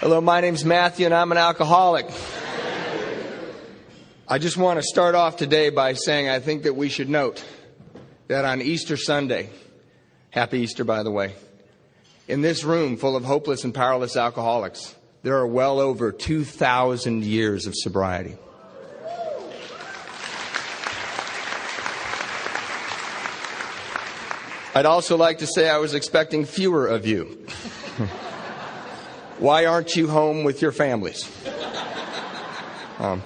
Hello, my name's Matthew, and I'm an alcoholic. I just want to start off today by saying I think that we should note that on Easter Sunday, happy Easter, by the way, in this room full of hopeless and powerless alcoholics, there are well over 2,000 years of sobriety. I'd also like to say I was expecting fewer of you. Why aren't you home with your families? But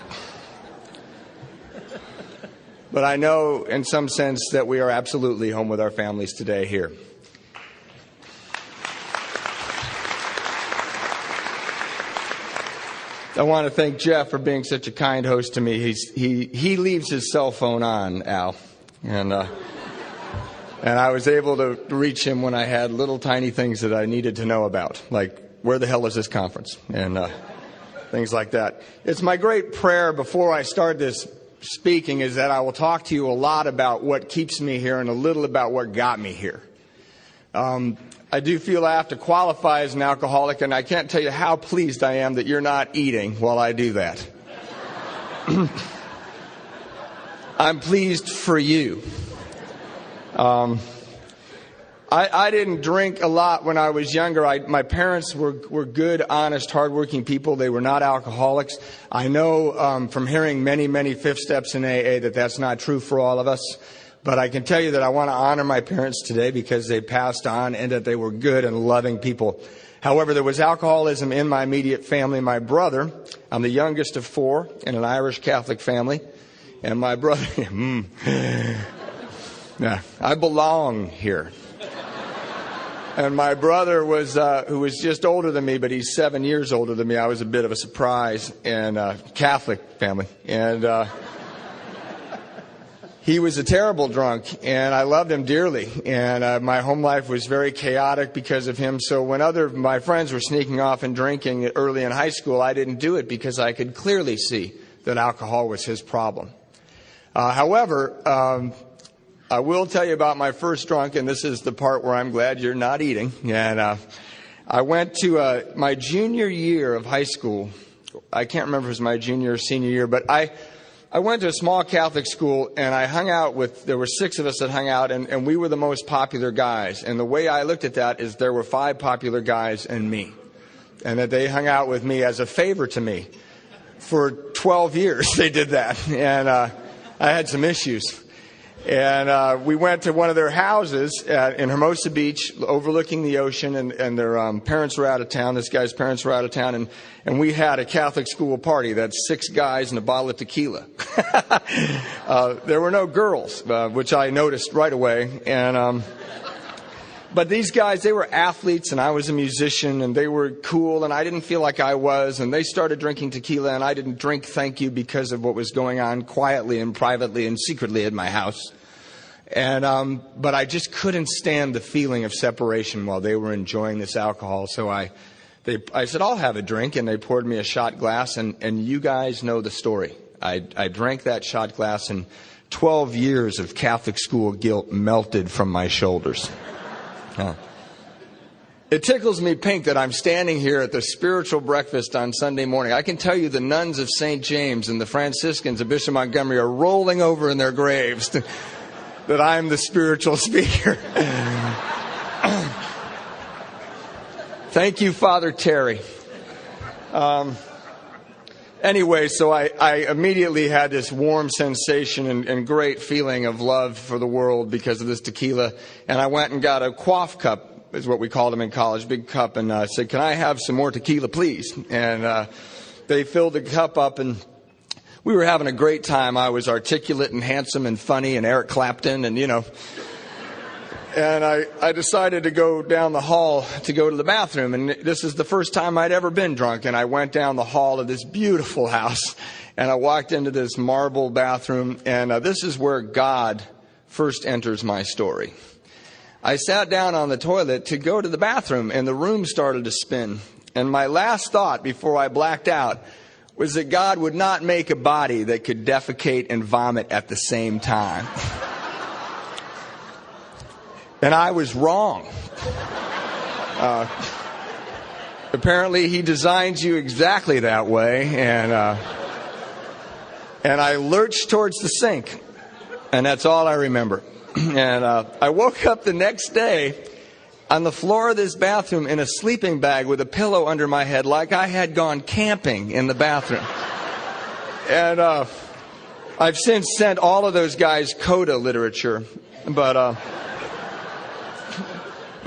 I know in some sense that we are absolutely home with our families today here. I want to thank Jeff for being such a kind host to me. He leaves his cell phone on, Al, and I was able to reach him when I had little tiny things that I needed to know about, like where the hell is this conference, and things like that. It's my great prayer before I start this speaking is that I will talk to you a lot about what keeps me here and a little about what got me here. I do feel I have to qualify as an alcoholic, and I can't tell you how pleased I am that you're not eating while I do that. I'm pleased for you. I didn't drink a lot when I was younger. My parents were good, honest, hardworking people. They were not alcoholics. I know from hearing many fifth steps in AA that that's not true for all of us. But I can tell you that I want to honor my parents today because they passed on and that they were good and loving people. However, there was alcoholism in my immediate family. My brother, I'm the youngest of four in an Irish Catholic family. And my brother, I belong here. And my brother was, who was just older than me, but he's 7 years older than me. I was a bit of a surprise, and Catholic family. And he was a terrible drunk, and I loved him dearly. And my home life was very chaotic because of him. So when my friends were sneaking off and drinking early in high school, I didn't do it because I could clearly see that alcohol was his problem. However, I will tell you about my first drunk, and this is the part where I'm glad you're not eating. And I went to my junior year of high school. I can't remember if it was my junior or senior year, but I went to a small Catholic school, and I hung out there were 6 of us that hung out, and we were the most popular guys. And the way I looked at that is there were 5 popular guys and me, and that they hung out with me as a favor to me. For 12 years they did that, and I had some issues. And we went to one of their houses in Hermosa Beach, overlooking the ocean, and their parents were out of town. This guy's parents were out of town, and we had a Catholic school party. That's 6 guys and a bottle of tequila. There were no girls, which I noticed right away. And but these guys, they were athletes, and I was a musician, and they were cool, and I didn't feel like I was. And they started drinking tequila, and I didn't drink, thank you, because of what was going on quietly and privately and secretly at my house. And but I just couldn't stand the feeling of separation while they were enjoying this alcohol. So I said, I'll have a drink, and they poured me a shot glass, and you guys know the story. I drank that shot glass, and 12 years of Catholic school guilt melted from my shoulders. It tickles me pink that I'm standing here at the spiritual breakfast on Sunday morning. I can tell you the nuns of St. James and the Franciscans of Bishop Montgomery are rolling over in their graves that I'm the spiritual speaker. Thank you, Father Terry. Anyway, so I immediately had this warm sensation and great feeling of love for the world because of this tequila. And I went and got a quaff cup, is what we called them in college, big cup, and said, can I have some more tequila, please? And they filled the cup up, and we were having a great time. I was articulate and handsome and funny and Eric Clapton and, And I decided to go down the hall to go to the bathroom. And this is the first time I'd ever been drunk. And I went down the hall of this beautiful house. And I walked into this marble bathroom. And this is where God first enters my story. I sat down on the toilet to go to the bathroom. And the room started to spin. And my last thought before I blacked out was that God would not make a body that could defecate and vomit at the same time. And I was wrong. Apparently, he designs you exactly that way, and I lurched towards the sink, and that's all I remember. And I woke up the next day on the floor of this bathroom in a sleeping bag with a pillow under my head, like I had gone camping in the bathroom. And I've since sent all of those guys coda literature, but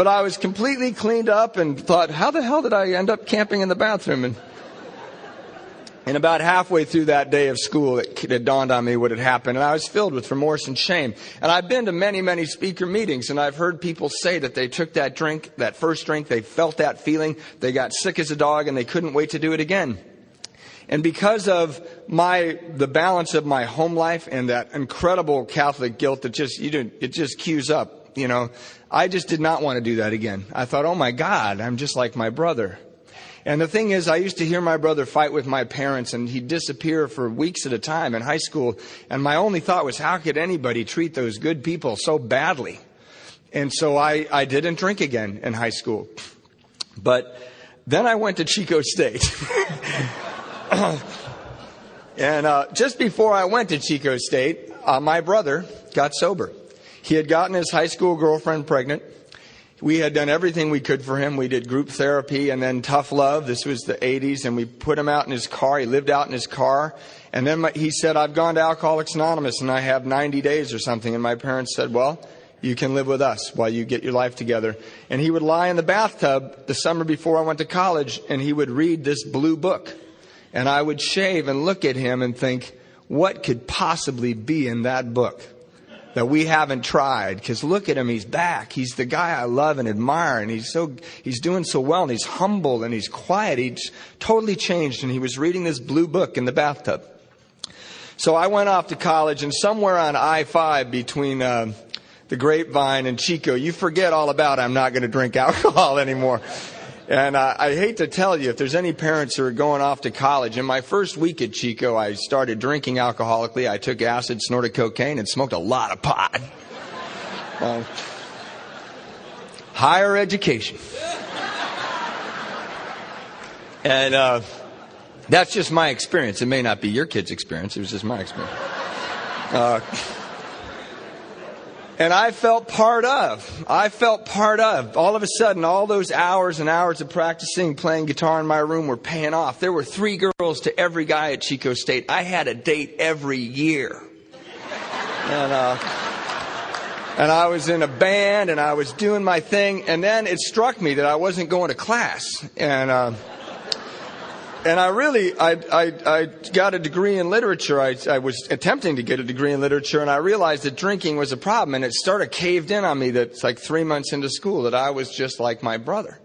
I was completely cleaned up and thought, how the hell did I end up camping in the bathroom? And about halfway through that day of school, it dawned on me what had happened, and I was filled with remorse and shame. And I've been to many, many speaker meetings, and I've heard people say that they took that drink, that first drink, they felt that feeling, they got sick as a dog, and they couldn't wait to do it again. And because of the balance of my home life and that incredible Catholic guilt that it just cues up, I just did not want to do that again. I thought, oh my God, I'm just like my brother. And the thing is, I used to hear my brother fight with my parents, and he'd disappear for weeks at a time in high school. And my only thought was, how could anybody treat those good people so badly? And so I didn't drink again in high school. But then I went to Chico State. And just before I went to Chico State, my brother got sober. He had gotten his high school girlfriend pregnant. We had done everything we could for him. We did group therapy and then tough love. This was the 80s, and we put him out in his car. He lived out in his car. And then he said, I've gone to Alcoholics Anonymous, and I have 90 days or something. And my parents said, well, you can live with us while you get your life together. And he would lie in the bathtub the summer before I went to college, and he would read this blue book. And I would shave and look at him and think, what could possibly be in that book that we haven't tried? Because look at him, he's back. He's the guy I love and admire, and he's doing so well, and he's humble, and he's quiet. He's totally changed, and he was reading this blue book in the bathtub. So I went off to college, and somewhere on I-5 between the Grapevine and Chico, you forget all about I'm not going to drink alcohol anymore. And I hate to tell you, if there's any parents who are going off to college, in my first week at Chico, I started drinking alcoholically. I took acid, snorted cocaine, and smoked a lot of pot. Higher education. And that's just my experience. It may not be your kid's experience. It was just my experience. And I felt part of. All of a sudden, all those hours and hours of practicing, playing guitar in my room were paying off. There were 3 girls to every guy at Chico State. I had a date every year. And I was in a band, and I was doing my thing. And then it struck me that I wasn't going to class. And I got a degree in literature. I was attempting to get a degree in literature, and I realized that drinking was a problem, and it started caved in on me that it's like 3 months into school that I was just like my brother.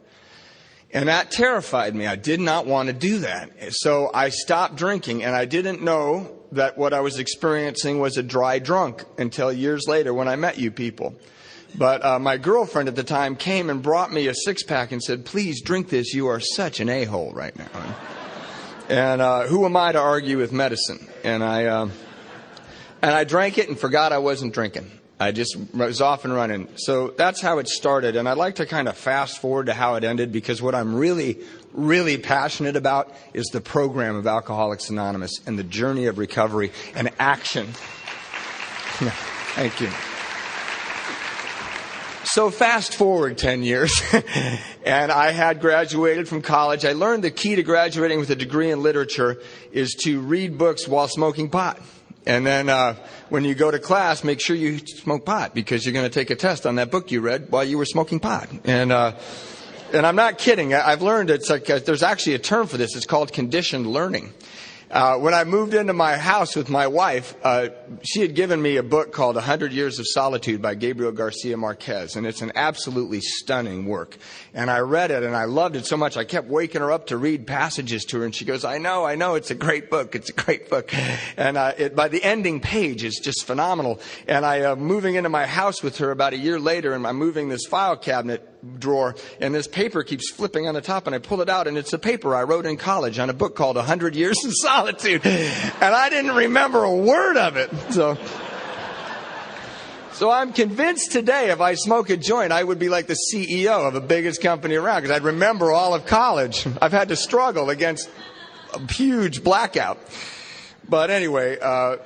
And that terrified me. I did not want to do that. So I stopped drinking, and I didn't know that what I was experiencing was a dry drunk until years later when I met you people. But my girlfriend at the time came and brought me a 6-pack and said, please drink this. You are such an a-hole right now. And who am I to argue with medicine? And I drank it and forgot I wasn't drinking. I just was off and running. So that's how it started. And I'd like to kind of fast forward to how it ended, because what I'm really, really passionate about is the program of Alcoholics Anonymous and the journey of recovery and action. Thank you. So fast forward 10 years, and I had graduated from college. I learned the key to graduating with a degree in literature is to read books while smoking pot. And then when you go to class, make sure you smoke pot, because you're going to take a test on that book you read while you were smoking pot. And I'm not kidding. I've learned it's like there's actually a term for this. It's called conditioned learning. When I moved into my house with my wife, she had given me a book called 100 Years of Solitude by Gabriel Garcia Marquez, and it's an absolutely stunning work. And I read it, and I loved it so much, I kept waking her up to read passages to her, and she goes, I know, it's a great book, And by the ending page, it's just phenomenal. And I'm moving into my house with her about a year later, and I'm moving this file cabinet drawer, and this paper keeps flipping on the top, and I pull it out, and it's a paper I wrote in college on a book called 100 Years of Solitude, and I didn't remember a word of it. So So I'm convinced today if I smoke a joint, I would be like the CEO of the biggest company around because I'd remember all of college. I've had to struggle against a huge blackout. But anyway,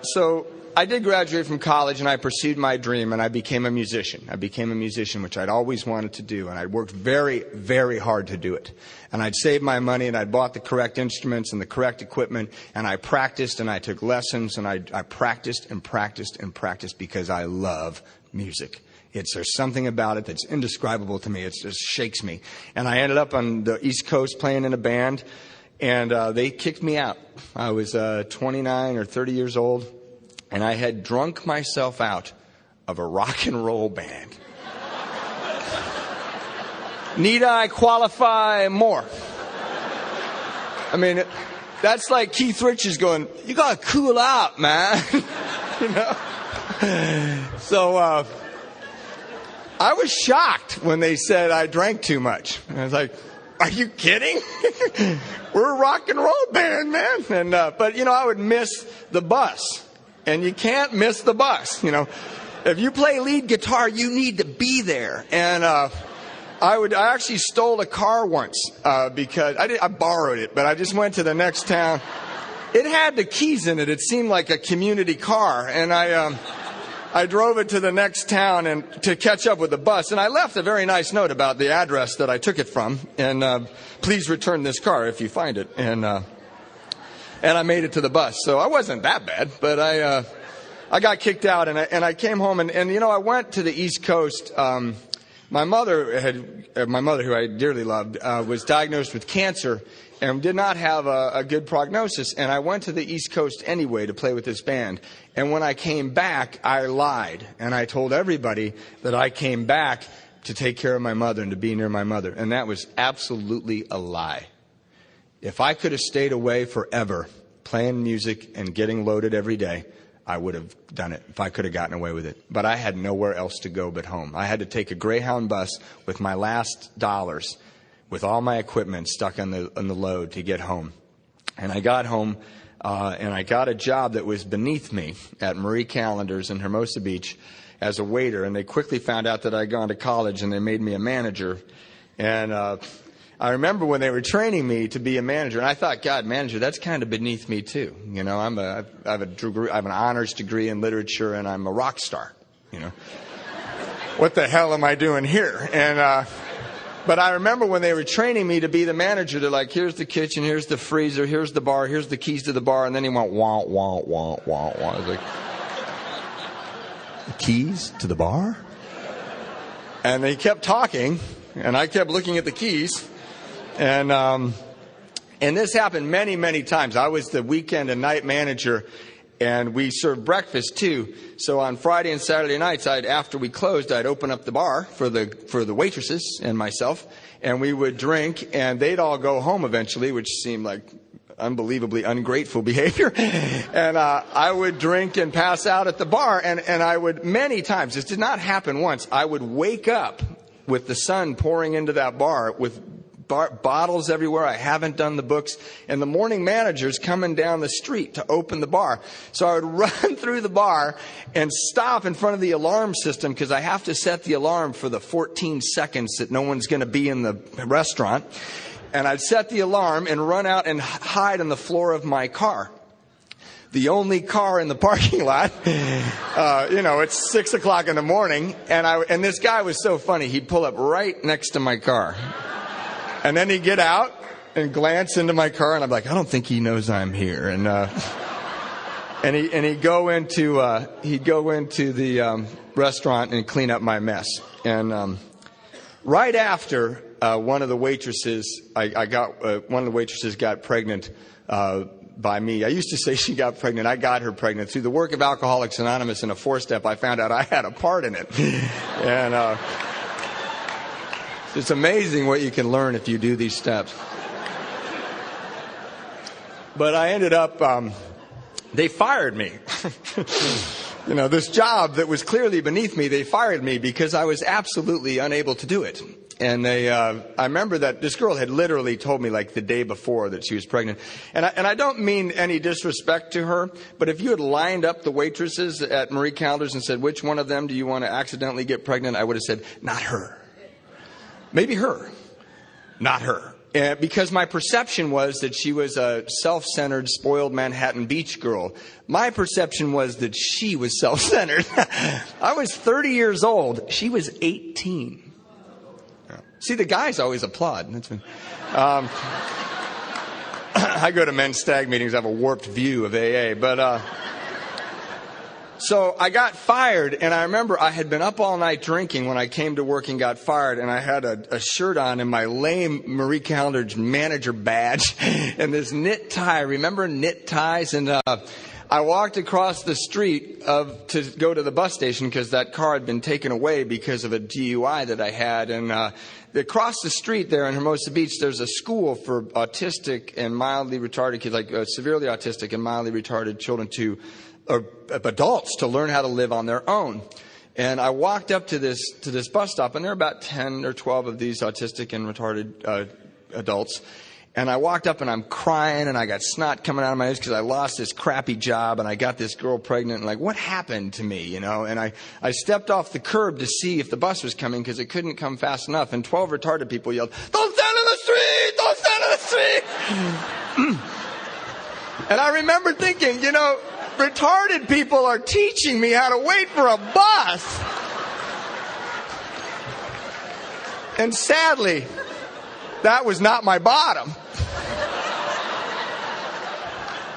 so I did graduate from college and I pursued my dream and I became a musician. I became a musician, which I'd always wanted to do, and I worked very, very hard to do it. And I'd saved my money and I'd bought the correct instruments and the correct equipment, and I practiced and I took lessons and I practiced and practiced and practiced because I love music. There's something about it that's indescribable to me. It just shakes me. And I ended up on the East Coast playing in a band, and they kicked me out. I was 29 or 30 years old, and I had drunk myself out of a rock and roll band. Need I qualify more? I mean, that's like Keith Richards going, "You gotta cool out, man." You know? So I was shocked when they said I drank too much. I was like, "Are you kidding? We're a rock and roll band, man." And but you know, I would miss the bus, and you can't miss the bus. You know, if you play lead guitar, you need to be there. And I actually stole a car once because I borrowed it, but I just went to the next town. It had the keys in it. It seemed like a community car, and I drove it to the next town and to catch up with the bus. And I left a very nice note about the address that I took it from, and please return this car if you find it. And I made it to the bus, so I wasn't that bad, but I got kicked out, and I came home, and you know, I went to the East Coast. My mother, who I dearly loved, was diagnosed with cancer and did not have a good prognosis. And I went to the East Coast anyway to play with this band. And when I came back, I lied. And I told everybody that I came back to take care of my mother and to be near my mother. And that was absolutely a lie. If I could have stayed away forever, playing music and getting loaded every day, I would have done it if I could have gotten away with it. But I had nowhere else to go but home. I had to take a Greyhound bus with my last dollars, with all my equipment stuck on the load to get home. And I got home, and I got a job that was beneath me at Marie Callender's in Hermosa Beach as a waiter. And they quickly found out that I'd gone to college, and they made me a manager. And I remember when they were training me to be a manager, and I thought, God, manager, that's kind of beneath me too. You know, I have an honors degree in literature, and I'm a rock star. You know, what the hell am I doing here? And but I remember when they were training me to be the manager, they're like, "Here's the kitchen, here's the freezer, here's the bar, here's the keys to the bar," and then he went wah wah wah wah wah. I was like, "The keys to the bar?" And they kept talking, and I kept looking at the keys. And this happened many, many times. I was the weekend and night manager, and we served breakfast too. So on Friday and Saturday nights, after we closed, I'd open up the bar for the waitresses and myself, and we would drink, and they'd all go home eventually, which seemed like unbelievably ungrateful behavior. And I would drink and pass out at the bar, and I would many times. This did not happen once. I would wake up with the sun pouring into that bar with bottles everywhere. I haven't done the books, and the morning manager's coming down the street to open the bar. So I would run through the bar and stop in front of the alarm system because I have to set the alarm for the 14 seconds that no one's going to be in the restaurant. And I'd set the alarm and run out and hide on the floor of my car. The only car in the parking lot. You know, it's 6 o'clock in the morning, and this guy was so funny. He'd pull up right next to my car. And then he'd get out and glance into my car, and I'm like, I don't think he knows I'm here. And he'd go into the restaurant and clean up my mess. And right after one of the waitresses got pregnant by me. I used to say she got pregnant. I got her pregnant through the work of Alcoholics Anonymous in a 4-step. I found out I had a part in it, and. It's amazing what you can learn if you do these steps. But I ended up, they fired me. You know, this job that was clearly beneath me, they fired me because I was absolutely unable to do it. And I remember that this girl had literally told me like the day before that she was pregnant. And I don't mean any disrespect to her, but if you had lined up the waitresses at Marie Callender's and said, which one of them do you want to accidentally get pregnant? I would have said, not her. Maybe her. Not her. Because my perception was that she was a self-centered, spoiled Manhattan Beach girl. My perception was that she was self-centered. I was 30 years old. She was 18. See, the guys always applaud. That's I go to men's stag meetings. I have a warped view of AA. But so I got fired, and I remember I had been up all night drinking when I came to work and got fired, and I had a shirt on and my lame Marie Callender's manager badge and this knit tie. Remember knit ties? And I walked across the street to go to the bus station because that car had been taken away because of a DUI that I had. And across the street there in Hermosa Beach, there's a school for autistic and mildly retarded kids, like severely autistic and mildly retarded children or adults to learn how to live on their own. And I walked up to this bus stop, and there were about 10 or 12 of these autistic and retarded adults. And I walked up and I'm crying and I got snot coming out of my eyes because I lost this crappy job and I got this girl pregnant and like, what happened to me, you know? And I stepped off the curb to see if the bus was coming because it couldn't come fast enough. And 12 retarded people yelled, "Don't stand in the street! Don't stand in the street!" And I remember thinking, you know, retarded people are teaching me how to wait for a bus. And sadly, that was not my bottom.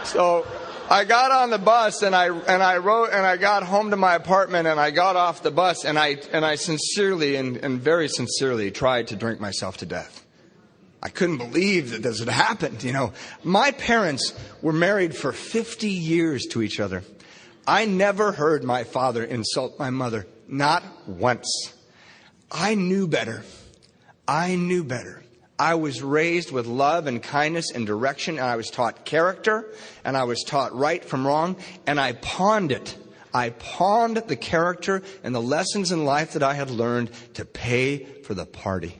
So I got on the bus and I got home to my apartment and I got off the bus and I sincerely and very sincerely tried to drink myself to death. I couldn't believe that this had happened. You know, my parents were married for 50 years to each other. I never heard my father insult my mother, not once. I knew better. I knew better. I was raised with love and kindness and direction, and I was taught character, and I was taught right from wrong, and I pawned it. I pawned the character and the lessons in life that I had learned to pay for the party.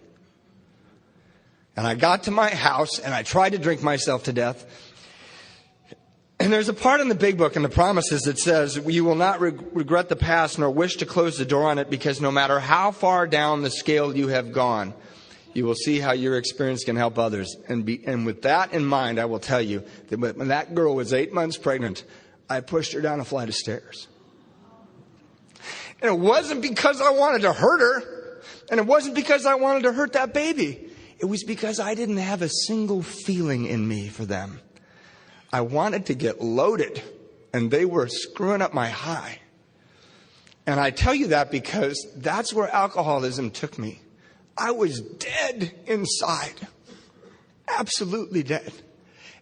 And I got to my house, and I tried to drink myself to death. And there's a part in the big book in the promises that says, you will not regret the past nor wish to close the door on it, because no matter how far down the scale you have gone, you will see how your experience can help others. And with that in mind, I will tell you that when that girl was 8 months pregnant, I pushed her down a flight of stairs. And it wasn't because I wanted to hurt her. And it wasn't because I wanted to hurt that baby. It was because I didn't have a single feeling in me for them. I wanted to get loaded, and they were screwing up my high. And I tell you that because that's where alcoholism took me. I was dead inside. Absolutely dead.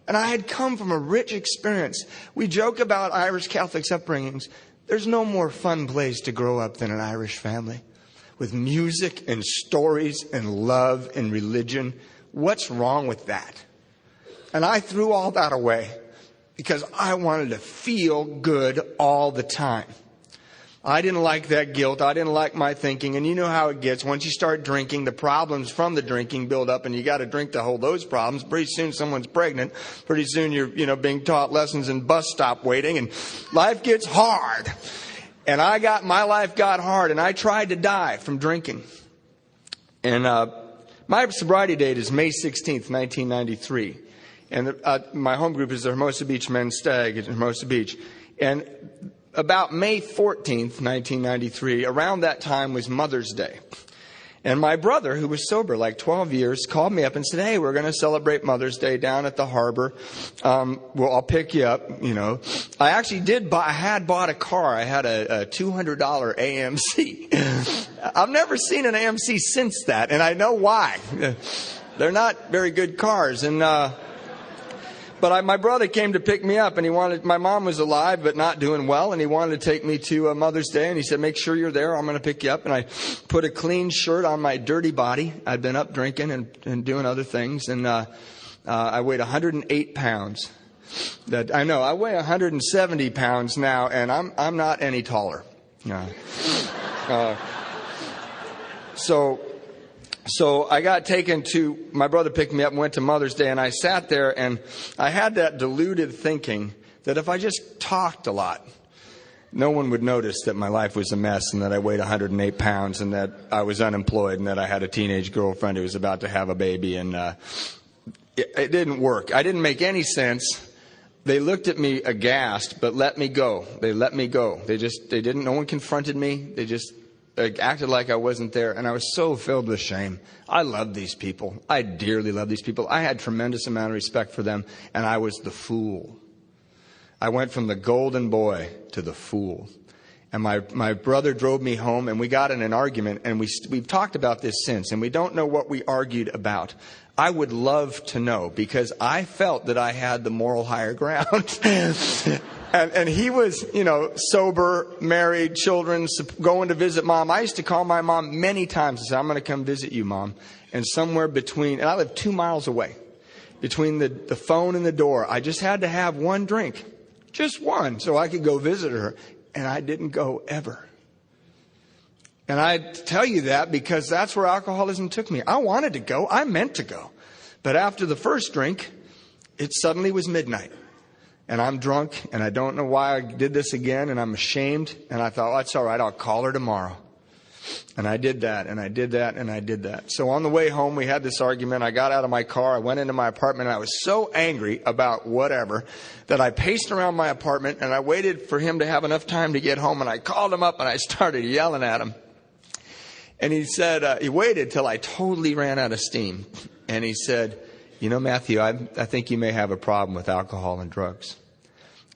And I had come from a rich experience. We joke about Irish Catholics' upbringings. There's no more fun place to grow up than an Irish family. With music and stories and love and religion. What's wrong with that? And I threw all that away because I wanted to feel good all the time. I didn't like that guilt. I didn't like my thinking. And you know how it gets. Once you start drinking, the problems from the drinking build up, and you got to drink to hold those problems. Pretty soon someone's pregnant. Pretty soon you're being taught lessons in bus stop waiting, and life gets hard. And my life got hard, and I tried to die from drinking. And my sobriety date is May 16th, 1993. And my home group is the Hermosa Beach Men's Stag at Hermosa Beach. And about May 14th, 1993, around that time was Mother's Day. And my brother, who was sober like 12 years, called me up and said, "Hey, we're going to celebrate Mother's Day down at the harbor. Well, I'll pick you up, you know." I actually I had bought a car. I had a $200 AMC. I've never seen an AMC since that, and I know why. They're not very good cars. And But my brother came to pick me up, and my mom was alive but not doing well, and he wanted to take me to Mother's Day, and he said, "Make sure you're there. I'm going to pick you up." And I put a clean shirt on my dirty body. I'd been up drinking and doing other things, and I weighed 108 pounds. I know, I weigh 170 pounds now, and I'm not any taller. So So I got taken to, my brother picked me up and went to Mother's Day, and I sat there and I had that deluded thinking that if I just talked a lot, no one would notice that my life was a mess and that I weighed 108 pounds and that I was unemployed and that I had a teenage girlfriend who was about to have a baby. And it didn't work. I didn't make any sense. They looked at me aghast, but let me go. They let me go. They didn't, no one confronted me. They just acted like I wasn't there. And I was so filled with shame. I love these people. I dearly love these people. I had tremendous amount of respect for them. And I was the fool. I went from the golden boy to the fool. And my brother drove me home, and we got in an argument, and we've talked about this since, and we don't know what we argued about. I would love to know, because I felt that I had the moral higher ground. And he was, sober, married, children, going to visit Mom. I used to call my mom many times and say, I'm going to come visit you, Mom. And somewhere between, and I lived 2 miles away, between the phone and the door, I just had to have one drink. Just one, so I could go visit her. And I didn't go ever. And I tell you that because that's where alcoholism took me. I wanted to go. I meant to go. But after the first drink, it suddenly was midnight. And I'm drunk, and I don't know why I did this again, and I'm ashamed. And I thought, well, that's all right, I'll call her tomorrow. And I did that, and I did that, and I did that. So on the way home, we had this argument. I got out of my car. I went into my apartment, and I was so angry about whatever that I paced around my apartment, and I waited for him to have enough time to get home. And I called him up, and I started yelling at him. And he said, he waited till I totally ran out of steam. And he said, Matthew, I think you may have a problem with alcohol and drugs.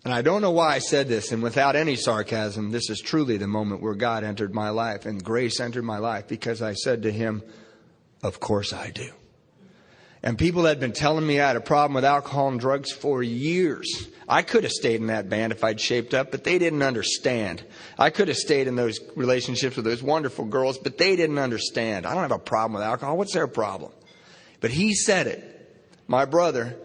And I don't know why I said this, and without any sarcasm, this is truly the moment where God entered my life and grace entered my life, because I said to him, of course I do. And people had been telling me I had a problem with alcohol and drugs for years. I could have stayed in that band if I'd shaped up, but they didn't understand. I could have stayed in those relationships with those wonderful girls, but they didn't understand. I don't have a problem with alcohol. What's their problem? But he said it, my brother.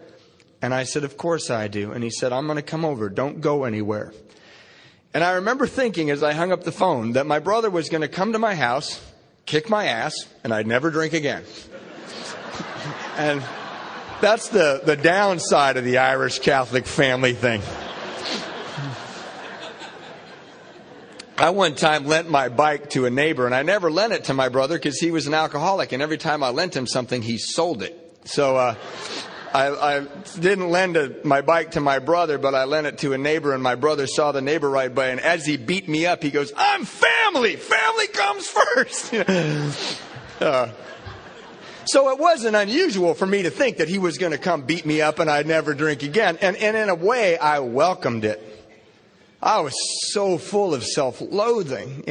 And I said, of course I do. And he said, I'm going to come over. Don't go anywhere. And I remember thinking as I hung up the phone that my brother was going to come to my house, kick my ass, and I'd never drink again. And that's the downside of the Irish Catholic family thing. I one time lent my bike to a neighbor, and I never lent it to my brother because he was an alcoholic. And every time I lent him something, he sold it. So, I didn't lend my bike to my brother, but I lent it to a neighbor, and my brother saw the neighbor ride by, and as he beat me up, he goes, I'm family! Family comes first! So it wasn't unusual for me to think that he was going to come beat me up and I'd never drink again. And in a way, I welcomed it. I was so full of self-loathing,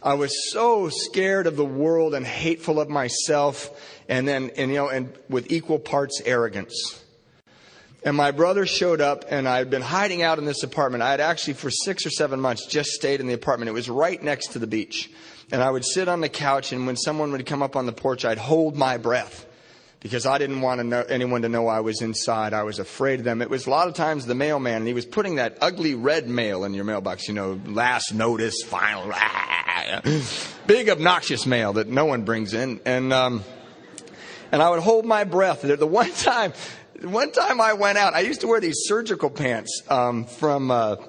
I was so scared of the world and hateful of myself, and with equal parts arrogance. And my brother showed up, and I had been hiding out in this apartment. I had actually for 6 or 7 months just stayed in the apartment. It was right next to the beach. And I would sit on the couch, and when someone would come up on the porch, I'd hold my breath because I didn't want anyone to know I was inside. I was afraid of them. It was a lot of times the mailman, and he was putting that ugly red mail in your mailbox, last notice, final, big obnoxious mail that no one brings in. And I would hold my breath. The one time I went out, I used to wear these surgical pants you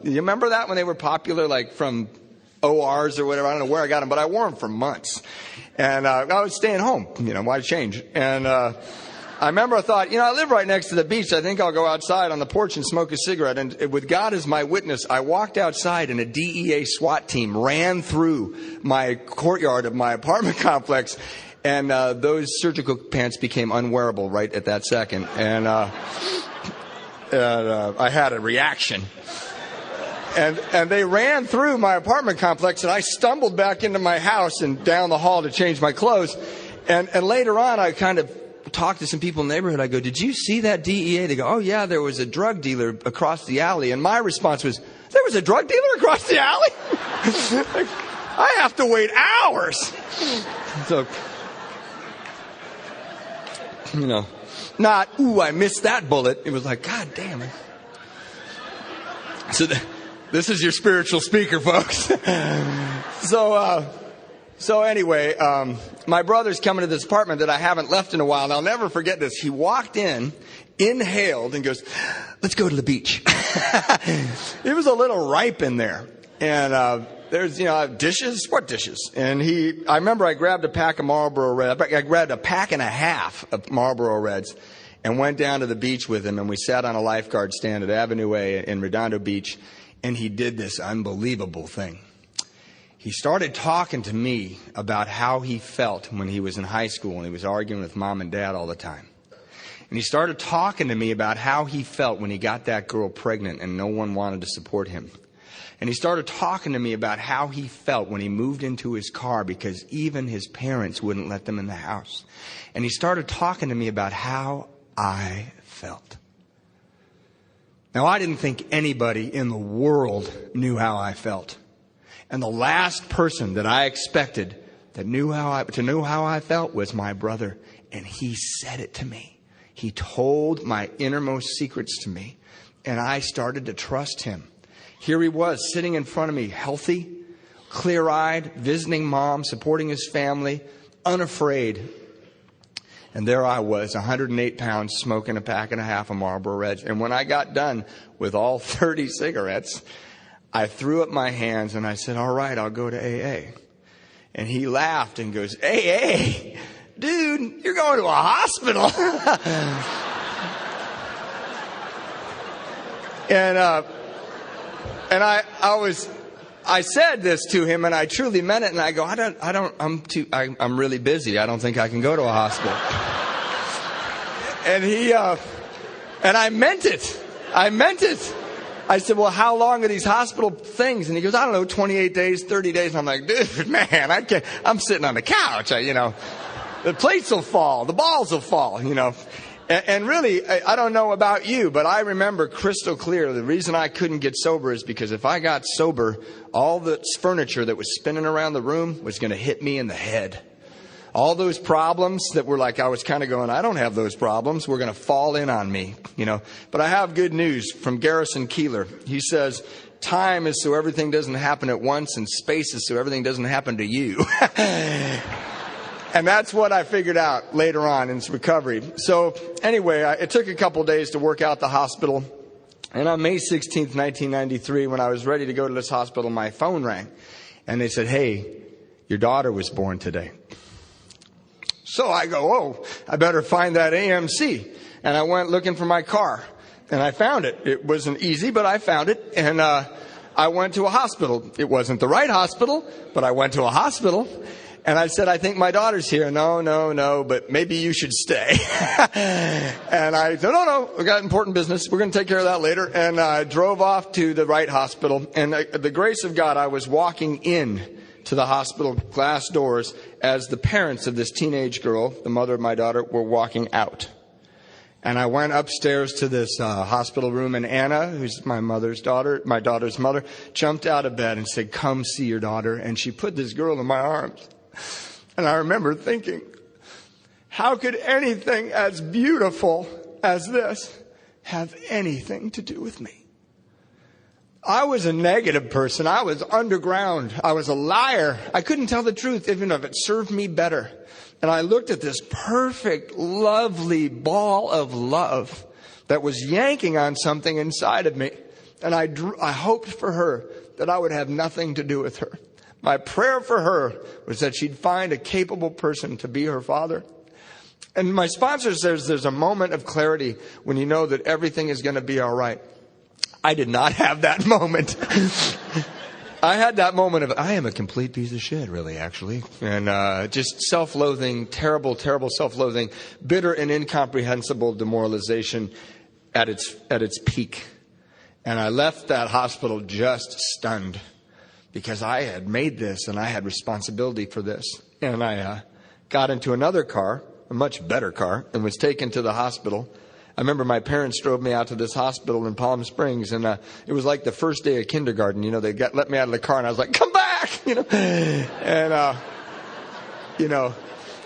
remember that when they were popular, like from ORs or whatever? I don't know where I got them, but I wore them for months. And I was staying home, why change? And I remember I thought, I live right next to the beach. I think I'll go outside on the porch and smoke a cigarette. And with God as my witness, I walked outside and a DEA SWAT team ran through my courtyard of my apartment complex. And those surgical pants became unwearable right at that second. And I had a reaction. And they ran through my apartment complex, and I stumbled back into my house and down the hall to change my clothes. And later on, I kind of talked to some people in the neighborhood. I go, did you see that DEA? They go, oh, yeah, there was a drug dealer across the alley. And my response was, there was a drug dealer across the alley? I have to wait hours. So, not, ooh, I missed that bullet. It was like, God damn it. So this is your spiritual speaker, folks. So So anyway, my brother's coming to this apartment that I haven't left in a while, and I'll never forget this. He walked in, inhaled, and goes, "Let's go to the beach." It was a little ripe in there. And there's, dishes. What dishes? And I remember I grabbed a pack of Marlboro Reds. I grabbed a pack and a half of Marlboro Reds and went down to the beach with him. And we sat on a lifeguard stand at Avenue A in Redondo Beach. And he did this unbelievable thing. He started talking to me about how he felt when he was in high school and he was arguing with mom and dad all the time. And he started talking to me about how he felt when he got that girl pregnant and no one wanted to support him. And he started talking to me about how he felt when he moved into his car because even his parents wouldn't let them in the house. And he started talking to me about how I felt. Now, I didn't think anybody in the world knew how I felt. And the last person that I expected to know how I felt was my brother. And he said it to me. He told my innermost secrets to me. And I started to trust him. Here he was sitting in front of me, healthy, clear-eyed, visiting mom, supporting his family, unafraid. And there I was, 108 pounds, smoking a pack and a half of Marlboro Reds. And when I got done with all 30 cigarettes, I threw up my hands and I said, "All right, I'll go to AA." And he laughed and goes, "AA? Dude, you're going to a hospital." And I said this to him, and I truly meant it. And I go, I'm really busy. I don't think I can go to a hospital. And I meant it. I said, "Well, how long are these hospital things?" And he goes, "I don't know, 28 days, 30 days. And I'm like, "Dude, man, I can't. I'm sitting on the couch. The plates will fall, the balls will fall, And really, I don't know about you, but I remember crystal clear. The reason I couldn't get sober is because if I got sober, all the furniture that was spinning around the room was going to hit me in the head. All those problems that were like, I was kind of going, I don't have those problems, were going to fall in on me, But I have good news from Garrison Keillor. He says, time is so everything doesn't happen at once, and space is so everything doesn't happen to you. And that's what I figured out later on in recovery. So anyway, it took a couple days to work out the hospital. And on May 16th, 1993, when I was ready to go to this hospital, my phone rang. And they said, "Hey, your daughter was born today." So I go, "Oh, I better find that AMC." And I went looking for my car. And I found it. It wasn't easy, but I found it. And I went to a hospital. It wasn't the right hospital, but I went to a hospital. And I said, "I think my daughter's here." No, but maybe you should stay. And I said, no, we got important business. We're going to take care of that later. And I drove off to the right hospital. And the grace of God, I was walking in to the hospital glass doors as the parents of this teenage girl, the mother of my daughter, were walking out. And I went upstairs to this hospital room, and Anna, who's my daughter's mother, jumped out of bed and said, "Come see your daughter." And she put this girl in my arms. And I remember thinking, how could anything as beautiful as this have anything to do with me? I was a negative person. I was underground. I was a liar. I couldn't tell the truth, even if it served me better. And I looked at this perfect, lovely ball of love that was yanking on something inside of me. And I hoped for her that I would have nothing to do with her. My prayer for her was that she'd find a capable person to be her father. And my sponsor says there's a moment of clarity when you know that everything is going to be all right. I did not have that moment. I had that moment of, I am a complete piece of shit, really, actually. And just self-loathing, terrible, terrible self-loathing, bitter and incomprehensible demoralization at its peak. And I left that hospital just stunned. Because I had made this and I had responsibility for this. And I got into another car, a much better car, and was taken to the hospital. I remember my parents drove me out to this hospital in Palm Springs, and it was like the first day of kindergarten. They let me out of the car, and I was like, "Come back!"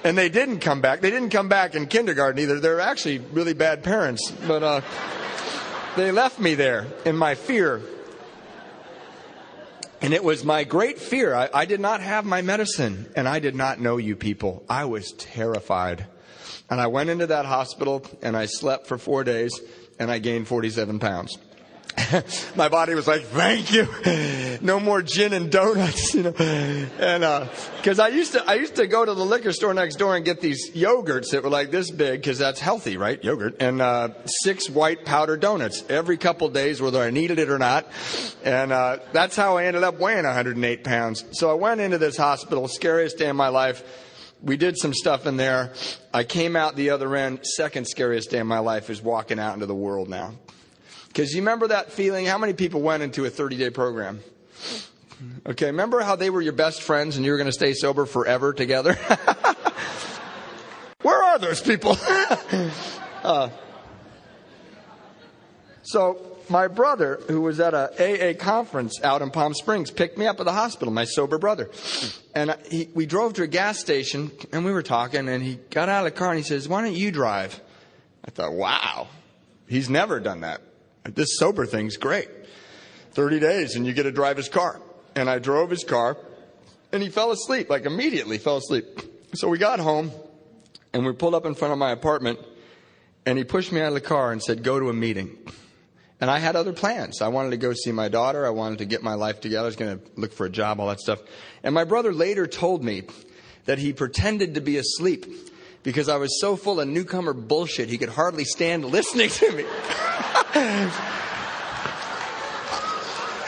And they didn't come back. They didn't come back in kindergarten either. They're actually really bad parents, but they left me there in my fear. And it was my great fear. I did not have my medicine, and I did not know you people. I was terrified. And I went into that hospital, and I slept for 4 days, and I gained 47 pounds. My body was like, thank you. No more gin and donuts, you know. And because I used to go to the liquor store next door and get these yogurts that were like this big, because that's healthy, right? Yogurt. And 6 white powder donuts every couple days, whether I needed it or not. And that's how I ended up weighing 108 pounds. So I went into this hospital, scariest day of my life. We did some stuff in there. I came out the other end. Second scariest day of my life is walking out into the world now. Because you remember that feeling? How many people went into a 30-day program? Okay, remember how they were your best friends and you were going to stay sober forever together? Where are those people? So my brother, who was at a AA conference out in Palm Springs, picked me up at the hospital, my sober brother. And we drove to a gas station, and we were talking, and he got out of the car, and he says, why don't you drive? I thought, wow, he's never done that. This sober thing's great. 30 days and you get to drive his car. And I drove his car and he fell asleep, like immediately fell asleep. So we got home and we pulled up in front of my apartment and he pushed me out of the car and said, go to a meeting. And I had other plans. I wanted to go see my daughter. I wanted to get my life together. I was going to look for a job, all that stuff. And my brother later told me that he pretended to be asleep because I was so full of newcomer bullshit he could hardly stand listening to me.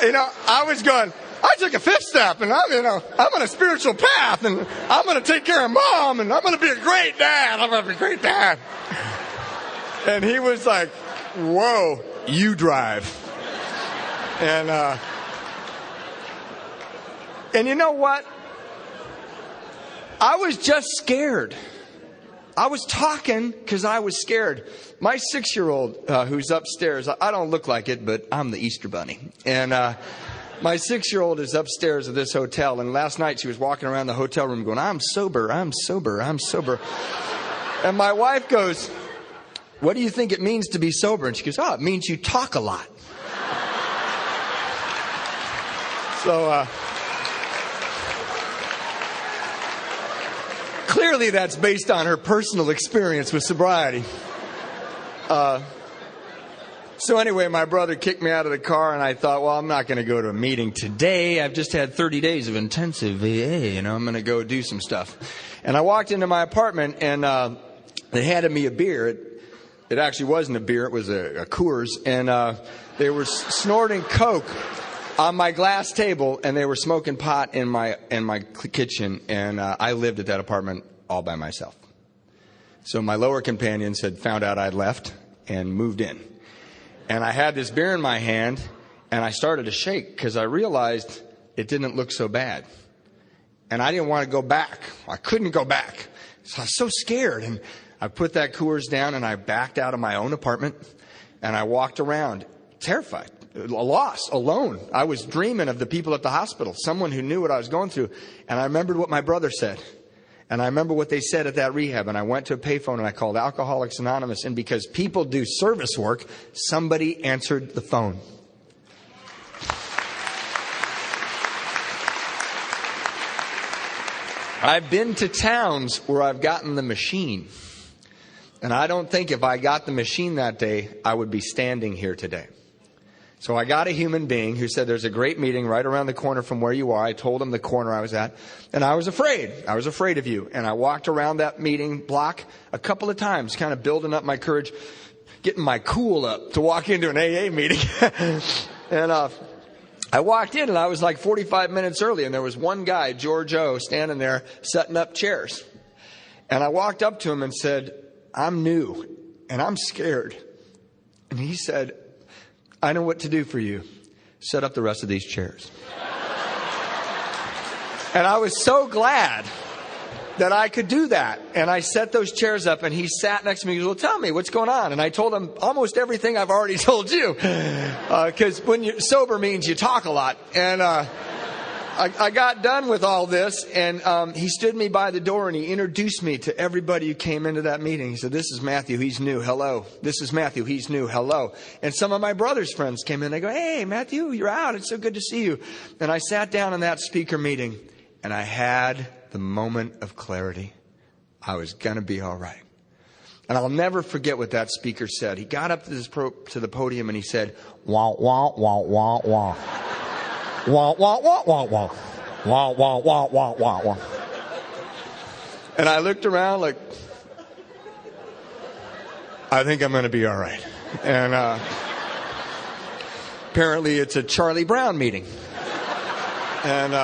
You know, I was going, I took a 5th step and I'm on a spiritual path and I'm going to take care of mom and I'm going to be a great dad. I'm going to be a great dad. And he was like, whoa, you drive. And you know what? I was just scared. I was talking because I was scared. My 6-year-old, who's upstairs, I don't look like it, but I'm the Easter Bunny. And my 6-year-old is upstairs at this hotel. And last night she was walking around the hotel room going, I'm sober, I'm sober, I'm sober. And my wife goes, what do you think it means to be sober? And she goes, oh, it means you talk a lot. So, clearly that's based on her personal experience with sobriety. So anyway, my brother kicked me out of the car and I thought, well, I'm not going to go to a meeting today. I've just had 30 days of intensive AA, I'm going to go do some stuff. And I walked into my apartment and they handed me a beer. It actually wasn't a beer, it was a Coors. And they were snorting Coke on my glass table and they were smoking pot in my kitchen. And I lived at that apartment all by myself. So my lower companions had found out I'd left and moved in. And I had this beer in my hand, and I started to shake because I realized it didn't look so bad. And I didn't want to go back. I couldn't go back. So I was so scared. And I put that Coors down, and I backed out of my own apartment, and I walked around, terrified, lost, alone. I was dreaming of the people at the hospital, someone who knew what I was going through. And I remembered what my brother said. And I remember what they said at that rehab. And I went to a payphone and I called Alcoholics Anonymous. And because people do service work, somebody answered the phone. I've been to towns where I've gotten the machine. And I don't think if I got the machine that day, I would be standing here today. So I got a human being who said, there's a great meeting right around the corner from where you are. I told him the corner I was at. And I was afraid. I was afraid of you. And I walked around that meeting block a couple of times, kind of building up my courage, getting my cool up to walk into an AA meeting. And I walked in and I was like 45 minutes early. And there was one guy, George O., standing there setting up chairs. And I walked up to him and said, I'm new and I'm scared. And he said, I know what to do for you. Set up the rest of these chairs. And I was so glad that I could do that. And I set those chairs up and he sat next to me. He goes, well, tell me what's going on. And I told him almost everything I've already told you. Because when you're sober means you talk a lot. And I got done with all this, and he stood me by the door, and he introduced me to everybody who came into that meeting. He said, "This is Matthew. He's new. Hello. This is Matthew. He's new. Hello." And some of my brother's friends came in. They go, "Hey, Matthew, you're out. It's so good to see you." And I sat down in that speaker meeting, and I had the moment of clarity. I was going to be all right. And I'll never forget what that speaker said. He got up to the podium, and he said, "Wah, wah, wah, wah, wah. Wah, wah, wah, wah, wah. Wah, wah, wah, wah, wah, wah." And I looked around like, I think I'm going to be all right. And apparently it's a Charlie Brown meeting. And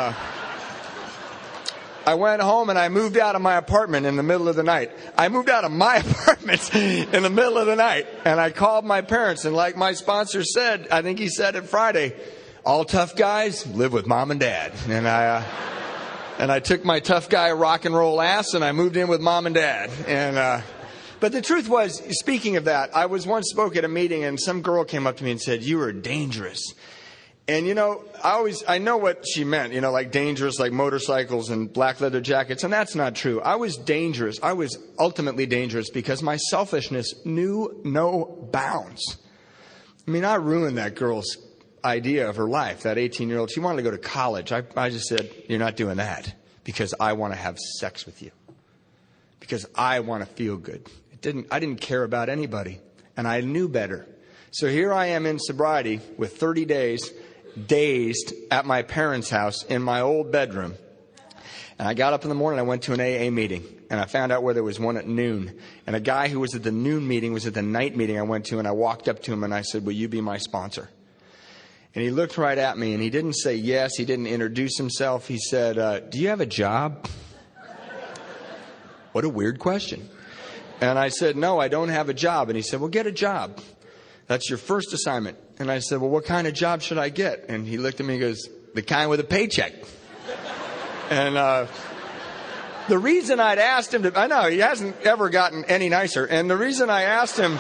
I went home and I moved out of my apartment in the middle of the night. I moved out of my apartment in the middle of the night. And I called my parents. And like my sponsor said, I think he said it Friday, all tough guys live with mom and dad. And I took my tough guy rock and roll ass and I moved in with mom and dad. And but the truth was, speaking of that, I was once spoke at a meeting and some girl came up to me and said, "You are dangerous." And I know what she meant, like dangerous, like motorcycles and black leather jackets. And that's not true. I was dangerous. I was ultimately dangerous because my selfishness knew no bounds. I mean, I ruined that girl's idea of her life, that 18-year-old. She wanted to go to college. I just said, "You're not doing that because I want to have sex with you. Because I want to feel good." I didn't care about anybody. And I knew better. So here I am in sobriety with 30 days, dazed at my parents' house in my old bedroom. And I got up in the morning, I went to an AA meeting. And I found out where there was one at noon. And a guy who was at the noon meeting was at the night meeting I went to. And I walked up to him and I said, "Will you be my sponsor?" And he looked right at me and he didn't say yes. He didn't introduce himself. He said, "Do you have a job?" What a weird question. And I said, "No, I don't have a job." And he said, "Well, get a job. That's your first assignment." And I said, "Well, what kind of job should I get?" And he looked at me and goes, "The kind with a paycheck." And the reason I'd asked him I know, he hasn't ever gotten any nicer. And the reason I asked him,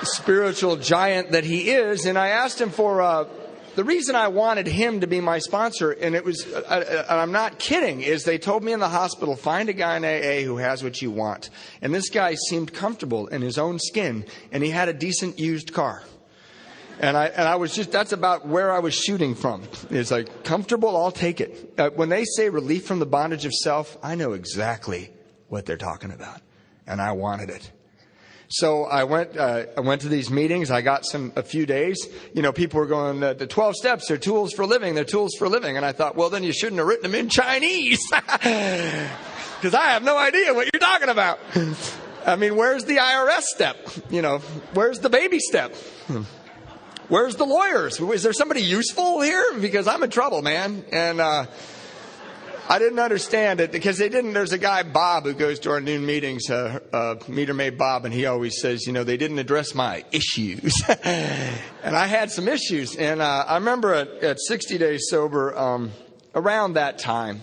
spiritual giant that he is, and I asked him for the reason I wanted him to be my sponsor, and it was, and I'm not kidding, is they told me in the hospital, find a guy in AA who has what you want. And this guy seemed comfortable in his own skin, and he had a decent used car. And I was just, that's about where I was shooting from. It's like, comfortable, I'll take it. When they say relief from the bondage of self, I know exactly what they're talking about. And I wanted it. So I went to these meetings. I got a few days. People were going, the 12 steps, they're tools for living. They're tools for living. And I thought, well, then you shouldn't have written them in Chinese. Because I have no idea what you're talking about. I mean, where's the IRS step? Where's the baby step? Where's the lawyers? Is there somebody useful here? Because I'm in trouble, man. And I didn't understand it because there's a guy, Bob, who goes to our noon meetings, Meter Maid Bob, and he always says, they didn't address my issues. And I had some issues. And I remember at 60 Days Sober, around that time,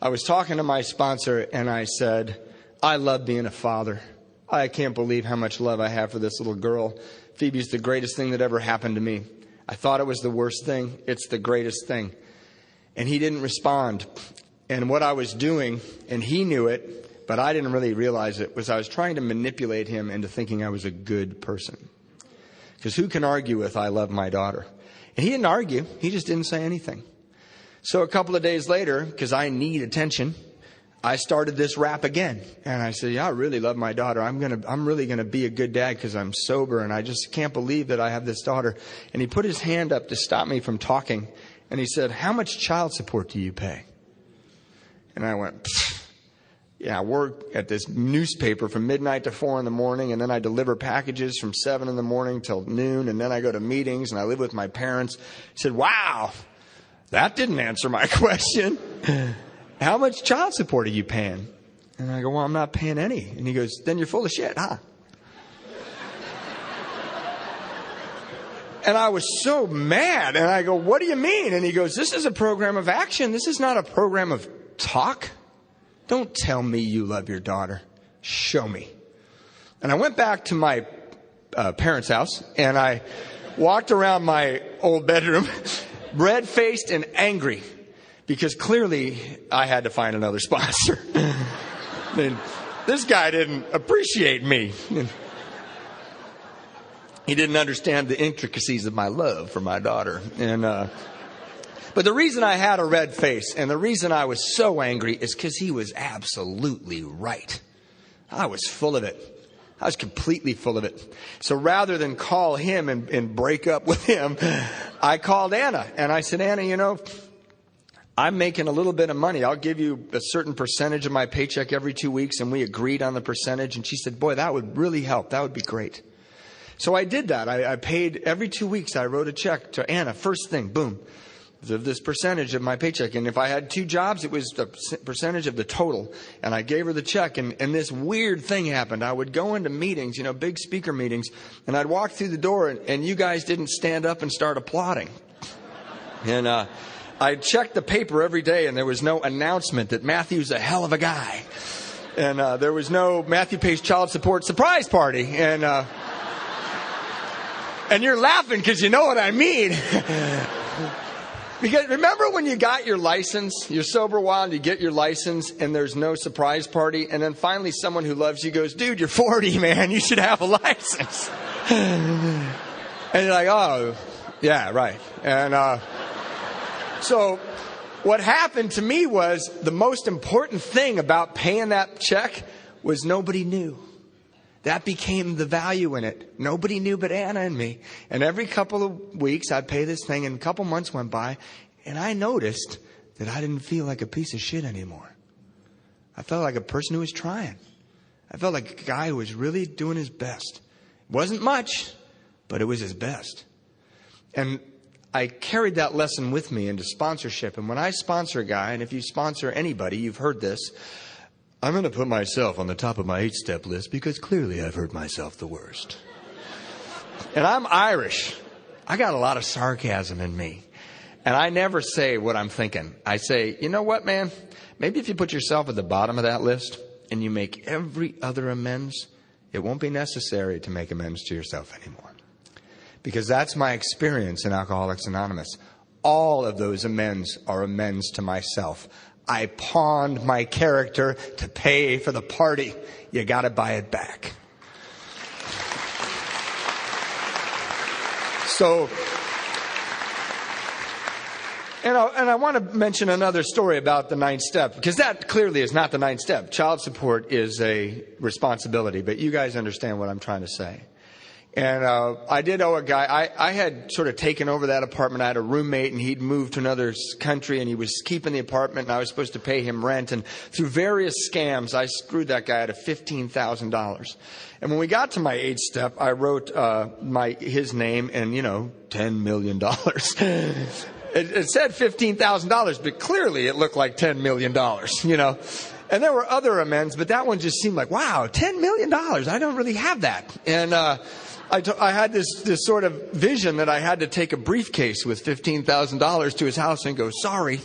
I was talking to my sponsor and I said, "I love being a father. I can't believe how much love I have for this little girl. Phoebe's the greatest thing that ever happened to me. I thought it was the worst thing. It's the greatest thing." And he didn't respond. And what I was doing, and he knew it, but I didn't really realize it, was I was trying to manipulate him into thinking I was a good person. Because who can argue with "I love my daughter"? And he didn't argue. He just didn't say anything. So a couple of days later, because I need attention, I started this rap again. And I said, "Yeah, I really love my daughter. I'm really going to be a good dad because I'm sober. And I just can't believe that I have this daughter." And he put his hand up to stop me from talking. And he said, "How much child support do you pay?" And I went, "Yeah, I work at this newspaper from midnight to 4 in the morning. And then I deliver packages from 7 in the morning till noon. And then I go to meetings and I live with my parents." He said, "Wow, that didn't answer my question. How much child support are you paying?" And I go, "Well, I'm not paying any." And he goes, "Then you're full of shit, huh?" And I was so mad. And I go, "What do you mean?" And he goes, "This is a program of action. This is not a program of talk. Don't tell me you love your daughter. Show me." And I went back to my parents' house and I walked around my old bedroom red-faced and angry, because clearly I had to find another sponsor. I mean, this guy didn't appreciate me. He didn't understand the intricacies of my love for my daughter. But the reason I had a red face and the reason I was so angry is because he was absolutely right. I was full of it. I was completely full of it. So rather than call him and break up with him, I called Anna. And I said, Anna, I'm making a little bit of money. I'll give you a certain percentage of my paycheck every 2 weeks. And we agreed on the percentage. And she said, boy, that would really help. That would be great. So I did that. I paid every 2 weeks. I wrote a check to Anna. First thing, boom, of this percentage of my paycheck. And if I had 2 jobs, it was the percentage of the total. And I gave her the check. And this weird thing happened. I would go into meetings, big speaker meetings, and I'd walk through the door and you guys didn't stand up and start applauding. And I checked the paper every day and there was no announcement that Matthew's a hell of a guy. And there was no Matthew pays child support surprise party. And you're laughing because you know what I mean. Because remember when you got your license, you're sober a while and you get your license and there's no surprise party. And then finally someone who loves you goes, dude, you're 40, man. You should have a license. And you're like, oh, yeah, right. And so what happened to me was the most important thing about paying that check was nobody knew. That became the value in it. Nobody knew but Anna and me. And every couple of weeks I'd pay this thing and a couple months went by and I noticed that I didn't feel like a piece of shit anymore. I felt like a person who was trying. I felt like a guy who was really doing his best. It wasn't much, but it was his best. And I carried that lesson with me into sponsorship. And when I sponsor a guy, and if you sponsor anybody, you've heard this, I'm going to put myself on the top of my 8-step list because clearly I've hurt myself the worst. And I'm Irish. I got a lot of sarcasm in me. And I never say what I'm thinking. I say, you know what, man? Maybe if you put yourself at the bottom of that list and you make every other amends, it won't be necessary to make amends to yourself anymore. Because that's my experience in Alcoholics Anonymous. All of those amends are amends to myself. I pawned my character to pay for the party. You got to buy it back. So, and I want to mention another story about the 9th step, because that clearly is not the 9th step. Child support is a responsibility, but you guys understand what I'm trying to say. And I did owe a guy. I had sort of taken over that apartment. I had a roommate, and he'd moved to another country, and he was keeping the apartment, and I was supposed to pay him rent. And through various scams, I screwed that guy out of $15,000. And when we got to my 8th step, I wrote his name and, $10 million. It said $15,000, but clearly it looked like $10 million, And there were other amends, but that one just seemed like, wow, $10 million. I don't really have that. And I had this sort of vision that I had to take a briefcase with $15,000 to his house and go, sorry,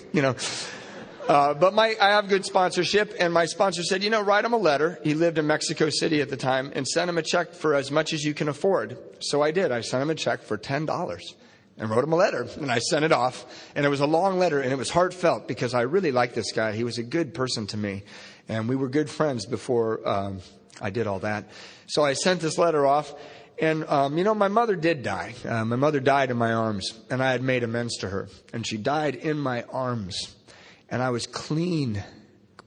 But I have good sponsorship, and my sponsor said, write him a letter. He lived in Mexico City at the time, and send him a check for as much as you can afford. So I did. I sent him a check for $10 and wrote him a letter, and I sent it off. And it was a long letter, and it was heartfelt because I really liked this guy. He was a good person to me, and we were good friends before I did all that. So I sent this letter off. And, my mother did die. My mother died in my arms, and I had made amends to her. And she died in my arms. And I was clean,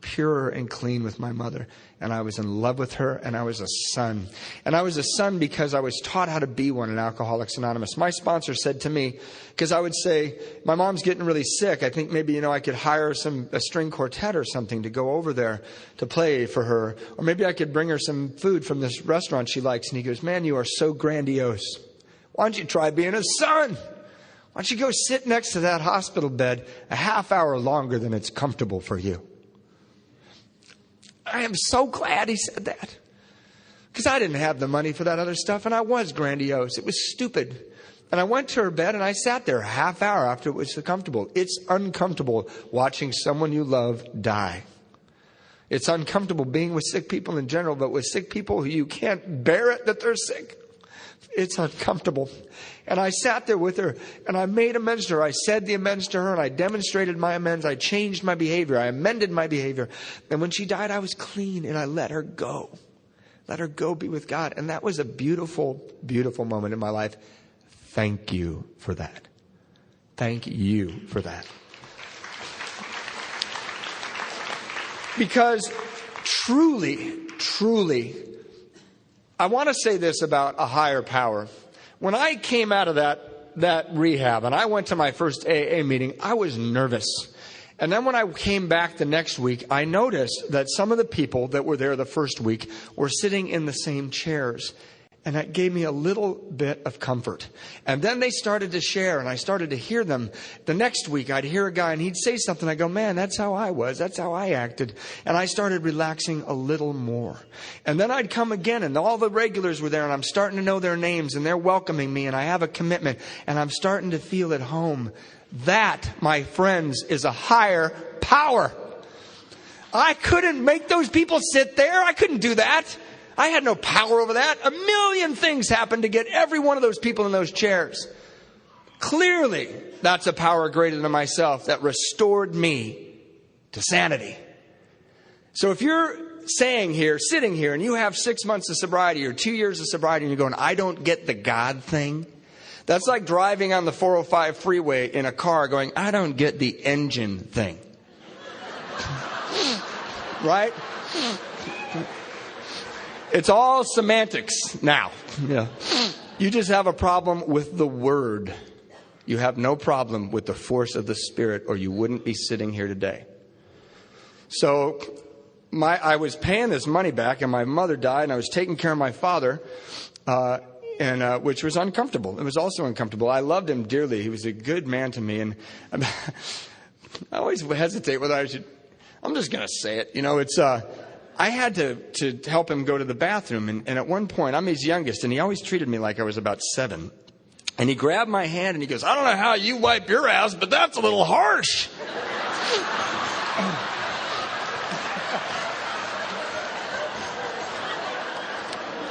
pure and clean with my mother. And I was in love with her, and I was a son. And I was a son because I was taught how to be one in Alcoholics Anonymous. My sponsor said to me, because I would say, my mom's getting really sick. I think maybe, I could hire a string quartet or something to go over there to play for her. Or maybe I could bring her some food from this restaurant she likes. And he goes, man, you are so grandiose. Why don't you try being a son? Why don't you go sit next to that hospital bed a half hour longer than it's comfortable for you? I am so glad he said that. Because I didn't have the money for that other stuff, and I was grandiose. It was stupid. And I went to her bed, and I sat there a half hour after it was comfortable. It's uncomfortable watching someone you love die. It's uncomfortable being with sick people in general, but with sick people who you can't bear it that they're sick. It's uncomfortable. And I sat there with her and I made amends to her. I said the amends to her and I demonstrated my amends. I changed my behavior. I amended my behavior. And when she died, I was clean and I let her go. Let her go be with God. And that was a beautiful, beautiful moment in my life. Thank you for that. Thank you for that. Because truly, I want to say this about a higher power. When I came out of that rehab and I went to my first AA meeting, I was nervous. And then when I came back the next week, I noticed that some of the people that were there the first week were sitting in the same chairs. And that gave me a little bit of comfort. And then they started to share and I started to hear them. The next week I'd hear a guy and he'd say something. I go, man, that's how I was. That's how I acted. And I started relaxing a little more. And then I'd come again and all the regulars were there and I'm starting to know their names and they're welcoming me and I have a commitment and I'm starting to feel at home. That, my friends, is a higher power. I couldn't make those people sit there. I couldn't do that. I had no power over that. A million things happened to get every one of those people in those chairs. Clearly, that's a power greater than myself that restored me to sanity. So if you're sitting here, and you have 6 months of sobriety or 2 years of sobriety, and you're going, I don't get the God thing. That's like driving on the 405 freeway in a car going, I don't get the engine thing. Right? It's all semantics now. Yeah. You just have a problem with the word. You have no problem with the force of the Spirit, or you wouldn't be sitting here today. So I was paying this money back, and my mother died, and I was taking care of my father, which was uncomfortable. It was also uncomfortable. I loved him dearly. He was a good man to me, and I always hesitate whether I should. I'm just going to say it. It's. I had to help him go to the bathroom. And at one point, I'm his youngest, and he always treated me like I was about 7. And he grabbed my hand and he goes, I don't know how you wipe your ass, but that's a little harsh.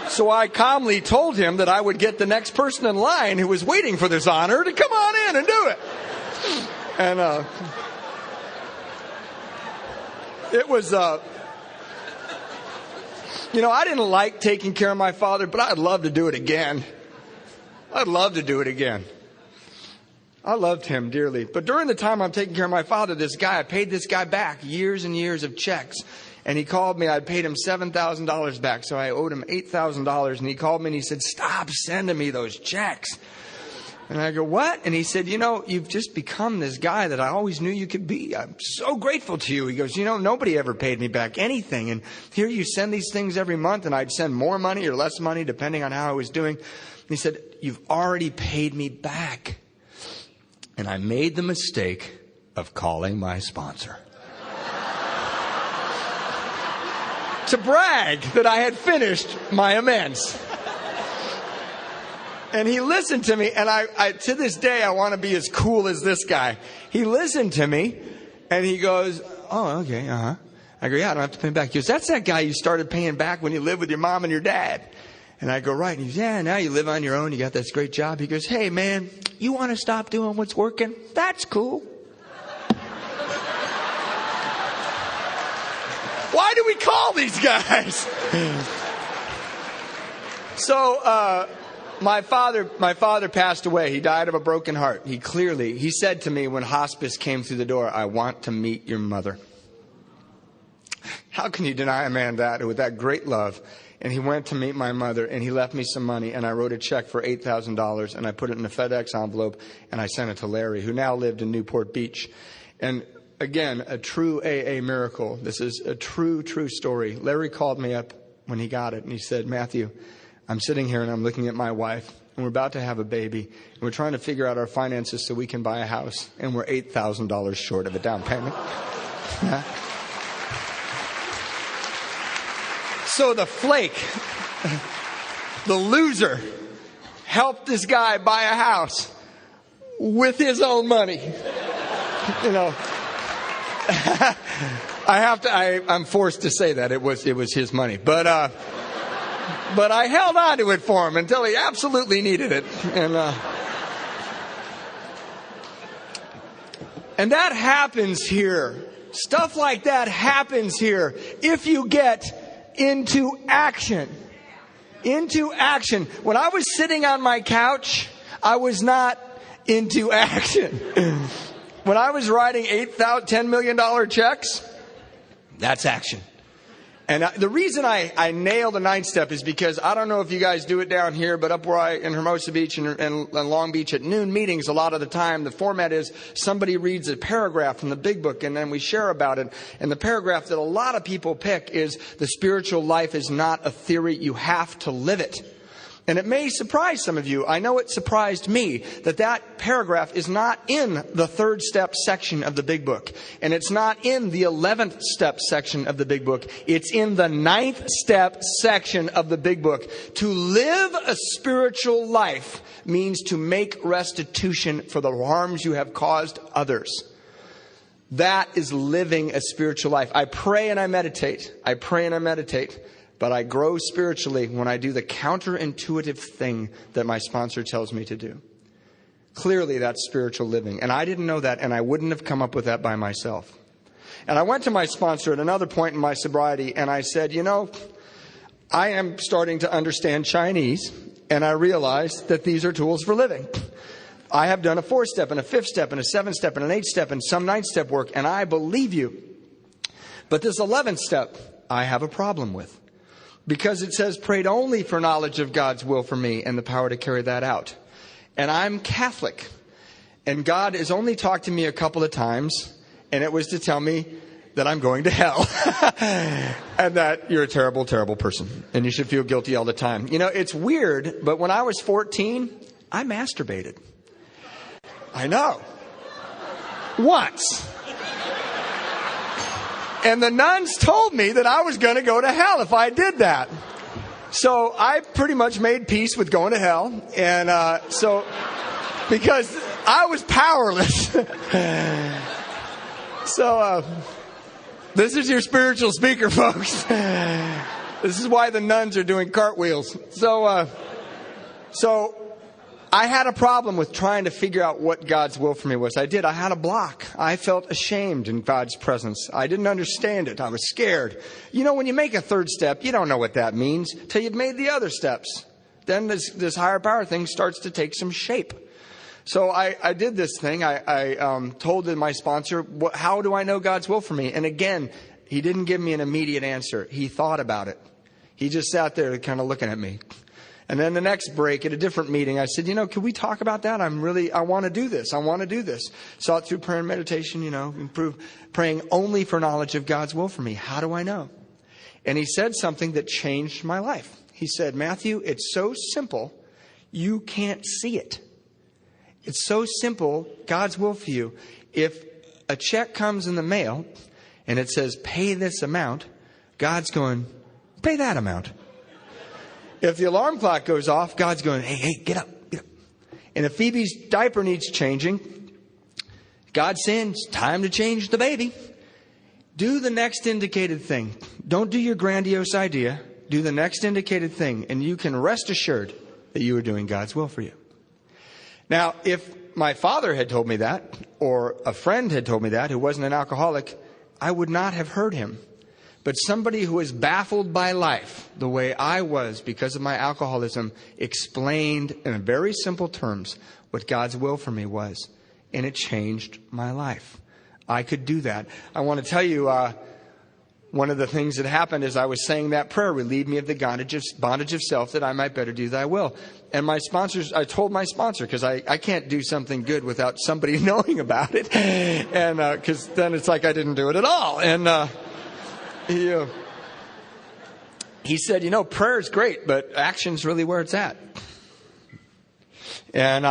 So I calmly told him that I would get the next person in line who was waiting for this honor to come on in and do it. And it was... I didn't like taking care of my father, but I'd love to do it again. I'd love to do it again. I loved him dearly. But during the time I'm taking care of my father, I paid this guy back years and years of checks. And he called me. I'd paid him $7,000 back, so I owed him $8,000. And he called me and he said, stop sending me those checks. And I go, what? And he said, you've just become this guy that I always knew you could be. I'm so grateful to you. He goes, nobody ever paid me back anything. And here you send these things every month, and I'd send more money or less money depending on how I was doing. And he said, you've already paid me back. And I made the mistake of calling my sponsor to brag that I had finished my amends. And he listened to me, and I to this day, I want to be as cool as this guy. He listened to me, and he goes, oh, okay, uh-huh. I go, yeah, I don't have to pay him back. He goes, that's that guy you started paying back when you lived with your mom and your dad. And I go, right. And he goes, yeah, now you live on your own. You got this great job. He goes, hey, man, you want to stop doing what's working? That's cool. Why do we call these guys? So, my father passed away. He died of a broken heart. He said to me when hospice came through the door, I want to meet your mother. How can you deny a man that with that great love? And he went to meet my mother, and he left me some money, and I wrote a check for $8,000, and I put it in a FedEx envelope, and I sent it to Larry, who now lived in Newport Beach. And again, a true AA miracle. This is a true story. Larry called me up when he got it, and he said, Matthew, I'm sitting here and I'm looking at my wife, and we're about to have a baby, and we're trying to figure out our finances so we can buy a house, and we're $8,000 short of a down payment. Yeah. So the flake, the loser, helped this guy buy a house with his own money. I'm forced to say that it was his money, but But I held on to it for him until he absolutely needed it. And that happens here. Stuff like that happens here if you get into action. Into action. When I was sitting on my couch, I was not into action. When I was writing $10 million checks, that's action. And the reason I nailed the 9th step is because I don't know if you guys do it down here, but up where in Hermosa Beach and Long Beach at noon meetings, a lot of the time, the format is somebody reads a paragraph from the big book and then we share about it. And the paragraph that a lot of people pick is the spiritual life is not a theory. You have to live it. And it may surprise some of you. I know it surprised me that paragraph is not in the 3rd step section of the big book. And it's not in the 11th step section of the big book. It's in the 9th step section of the big book. To live a spiritual life means to make restitution for the harms you have caused others. That is living a spiritual life. I pray and I meditate. But I grow spiritually when I do the counterintuitive thing that my sponsor tells me to do. Clearly, that's spiritual living. And I didn't know that, and I wouldn't have come up with that by myself. And I went to my sponsor at another point in my sobriety, and I said, I am starting to understand Chinese, and I realized that these are tools for living. I have done a 4th step, and a 5th step, and a 7th step, and an 8th step, and some 9th step work, and I believe you. But this 11th step, I have a problem with. Because it says, prayed only for knowledge of God's will for me and the power to carry that out. And I'm Catholic. And God has only talked to me a couple of times. And it was to tell me that I'm going to hell. And that you're a terrible, terrible person. And you should feel guilty all the time. It's weird, but when I was 14, I masturbated. I know. Once. And the nuns told me that I was going to go to hell if I did that. So I pretty much made peace with going to hell. And because I was powerless. This is your spiritual speaker, folks. This is why the nuns are doing cartwheels. So I had a problem with trying to figure out what God's will for me was. I had a block. I felt ashamed in God's presence. I didn't understand it. I was scared. When you make a 3rd step, you don't know what that means till you've made the other steps. Then this higher power thing starts to take some shape. So I did this thing. I told my sponsor, how do I know God's will for me? And again, he didn't give me an immediate answer. He thought about it. He just sat there kind of looking at me. And then the next break at a different meeting, I said, can we talk about that? I want to do this. I want to do this. Saw it through prayer and meditation, improve praying only for knowledge of God's will for me. How do I know? And he said something that changed my life. He said, Matthew, it's so simple, you can't see it. It's so simple, God's will for you. If a check comes in the mail and it says, pay this amount, God's going, pay that amount. If the alarm clock goes off, God's going, hey, get up. And if Phoebe's diaper needs changing, God's saying, it's time to change the baby. Do the next indicated thing. Don't do your grandiose idea. Do the next indicated thing. And you can rest assured that you are doing God's will for you. Now, if my father had told me that, or a friend had told me that who wasn't an alcoholic, I would not have heard him. But somebody who is baffled by life, the way I was because of my alcoholism, explained in very simple terms what God's will for me was. And it changed my life. I could do that. I want to tell you, one of the things that happened is I was saying that prayer, relieve me of the bondage of self that I might better do thy will. And I told my sponsor, because I can't do something good without somebody knowing about it. And because then it's like I didn't do it at all. And he said, prayer is great, but action's really where it's at. And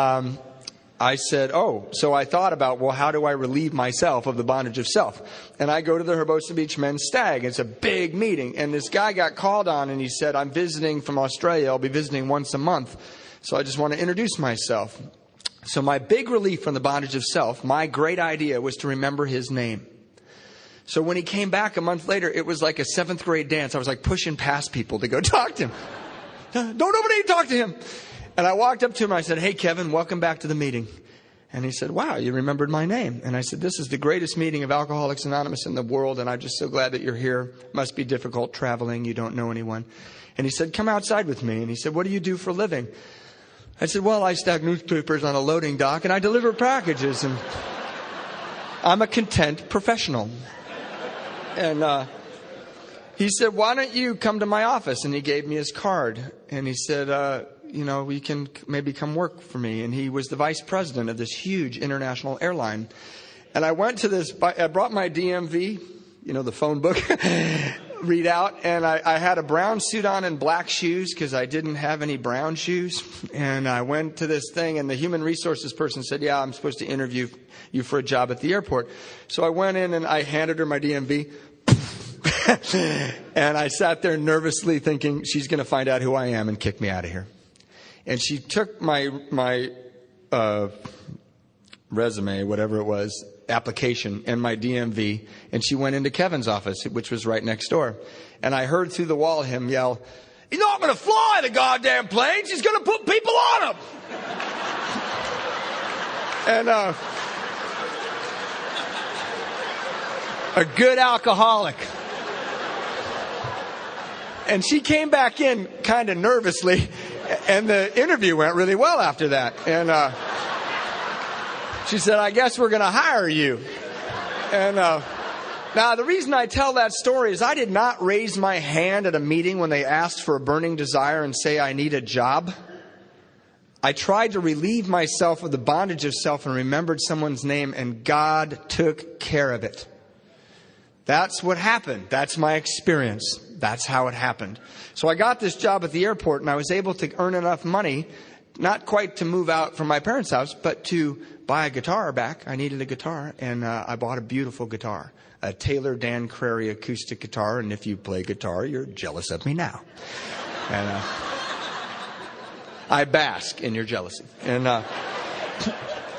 I said, so I thought about, how do I relieve myself of the bondage of self? And I go to the Hermosa Beach Men's Stag. It's a big meeting. And this guy got called on and he said, I'm visiting from Australia. I'll be visiting once a month. So I just want to introduce myself. So my big relief from the bondage of self, my great idea was to remember his name. So when he came back a month later, it was like a 7th grade dance. I was like pushing past people to go talk to him. Don't nobody talk to him. And I walked up to him. I said, "Hey, Kevin, welcome back to the meeting." And he said, "Wow, you remembered my name." And I said, "This is the greatest meeting of Alcoholics Anonymous in the world. And I'm just so glad that you're here. Must be difficult traveling. You don't know anyone." And he said, "Come outside with me." And he said, "What do you do for a living?" I said, "Well, I stack newspapers on a loading dock and I deliver packages. And I'm a content professional." And he said, "Why don't you come to my office?" And he gave me his card. And he said, "You can maybe come work for me." And he was the vice president of this huge international airline. And I went to I brought my DMV, the phone book, read out. And I had a brown suit on and black shoes because I didn't have any brown shoes. And I went to this thing and the human resources person said, "Yeah, I'm supposed to interview you for a job at the airport." So I went in and I handed her my DMV. And I sat there nervously thinking she's going to find out who I am and kick me out of here. And she took my resume, whatever it was, application, and my DMV, and she went into Kevin's office, which was right next door. And I heard through the wall him yell, "He's not going to fly the goddamn planes. He's going to put people on them." And a good alcoholic. And she came back in kind of nervously. And the interview went really well after that. And she said, "I guess we're going to hire you." And now the reason I tell that story is I did not raise my hand at a meeting when they asked for a burning desire and say, "I need a job." I tried to relieve myself of the bondage of self and remembered someone's name, and God took care of it. That's what happened. That's my experience. That's how it happened. So I got this job at the airport, and I was able to earn enough money, not quite to move out from my parents' house, but to buy a guitar back. I needed a guitar, and I bought a beautiful guitar, a Taylor Dan Crary acoustic guitar. And if you play guitar, you're jealous of me now. And I bask in your jealousy. And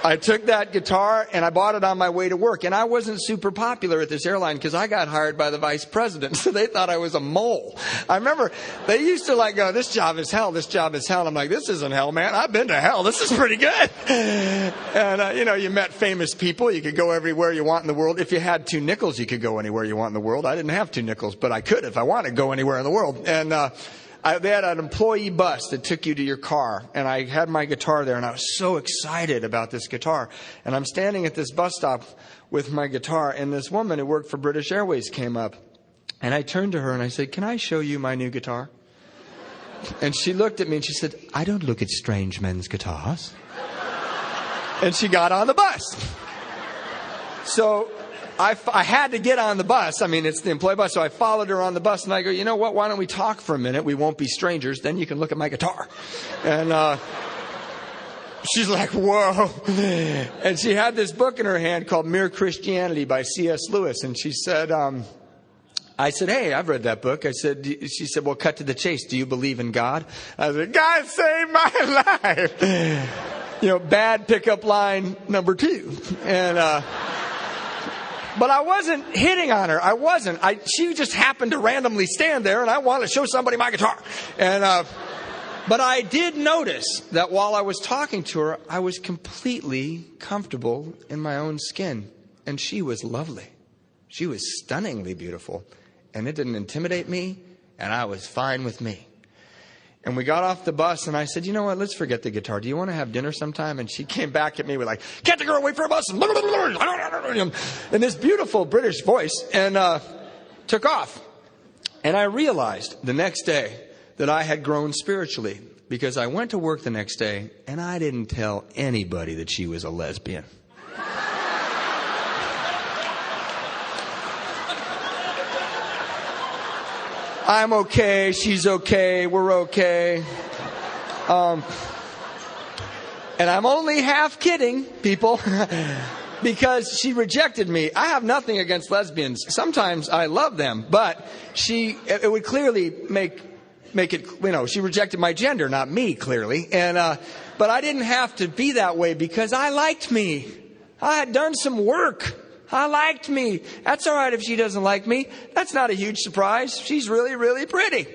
I took that guitar and I bought it on my way to work. And I wasn't super popular at this airline because I got hired by the vice president. So they thought I was a mole. I remember they used to go, "This job is hell. This job is hell." I'm like, "This isn't hell, man. I've been to hell. This is pretty good." And, you met famous people. You could go everywhere you want in the world. If you had 2 nickels, you could go anywhere you want in the world. I didn't have 2 nickels, but I could if I wanted to go anywhere in the world. And, they had an employee bus that took you to your car, and I had my guitar there, and I was so excited about this guitar. And I'm standing at this bus stop with my guitar, and this woman who worked for British Airways came up, and I turned to her and I said, "Can I show you my new guitar?" And she looked at me and she said, "I don't look at strange men's guitars." And she got on the bus. So I had to get on the bus. I mean, it's the employee bus. So I followed her on the bus and I go, "You know what? Why don't we talk for a minute? We won't be strangers. Then you can look at my guitar." And she's like, "Whoa." And she had this book in her hand called Mere Christianity by C.S. Lewis. And she said, I said, "Hey, I've read that book." She said, "Well, cut to the chase. Do you believe in God?" I said, "God saved my life." Bad pickup line number 2. And, but I wasn't hitting on her. I wasn't. She just happened to randomly stand there, and I wanted to show somebody my guitar. And but I did notice that while I was talking to her, I was completely comfortable in my own skin. And she was lovely. She was stunningly beautiful. And it didn't intimidate me, and I was fine with me. And we got off the bus, and I said, "You know what? Let's forget the guitar. Do you want to have dinner sometime?" And she came back at me with "Can't the girl wait for a bus?" And this beautiful British voice, and took off. And I realized the next day that I had grown spiritually, because I went to work the next day, and I didn't tell anybody that she was a lesbian. I'm okay, she's okay, we're okay. And I'm only half kidding, people, because she rejected me. I have nothing against lesbians. Sometimes I love them, but it would clearly make it, she rejected my gender, not me, clearly. And, but I didn't have to be that way because I liked me. I had done some work. I liked me. That's all right if she doesn't like me. That's not a huge surprise. She's really, really pretty.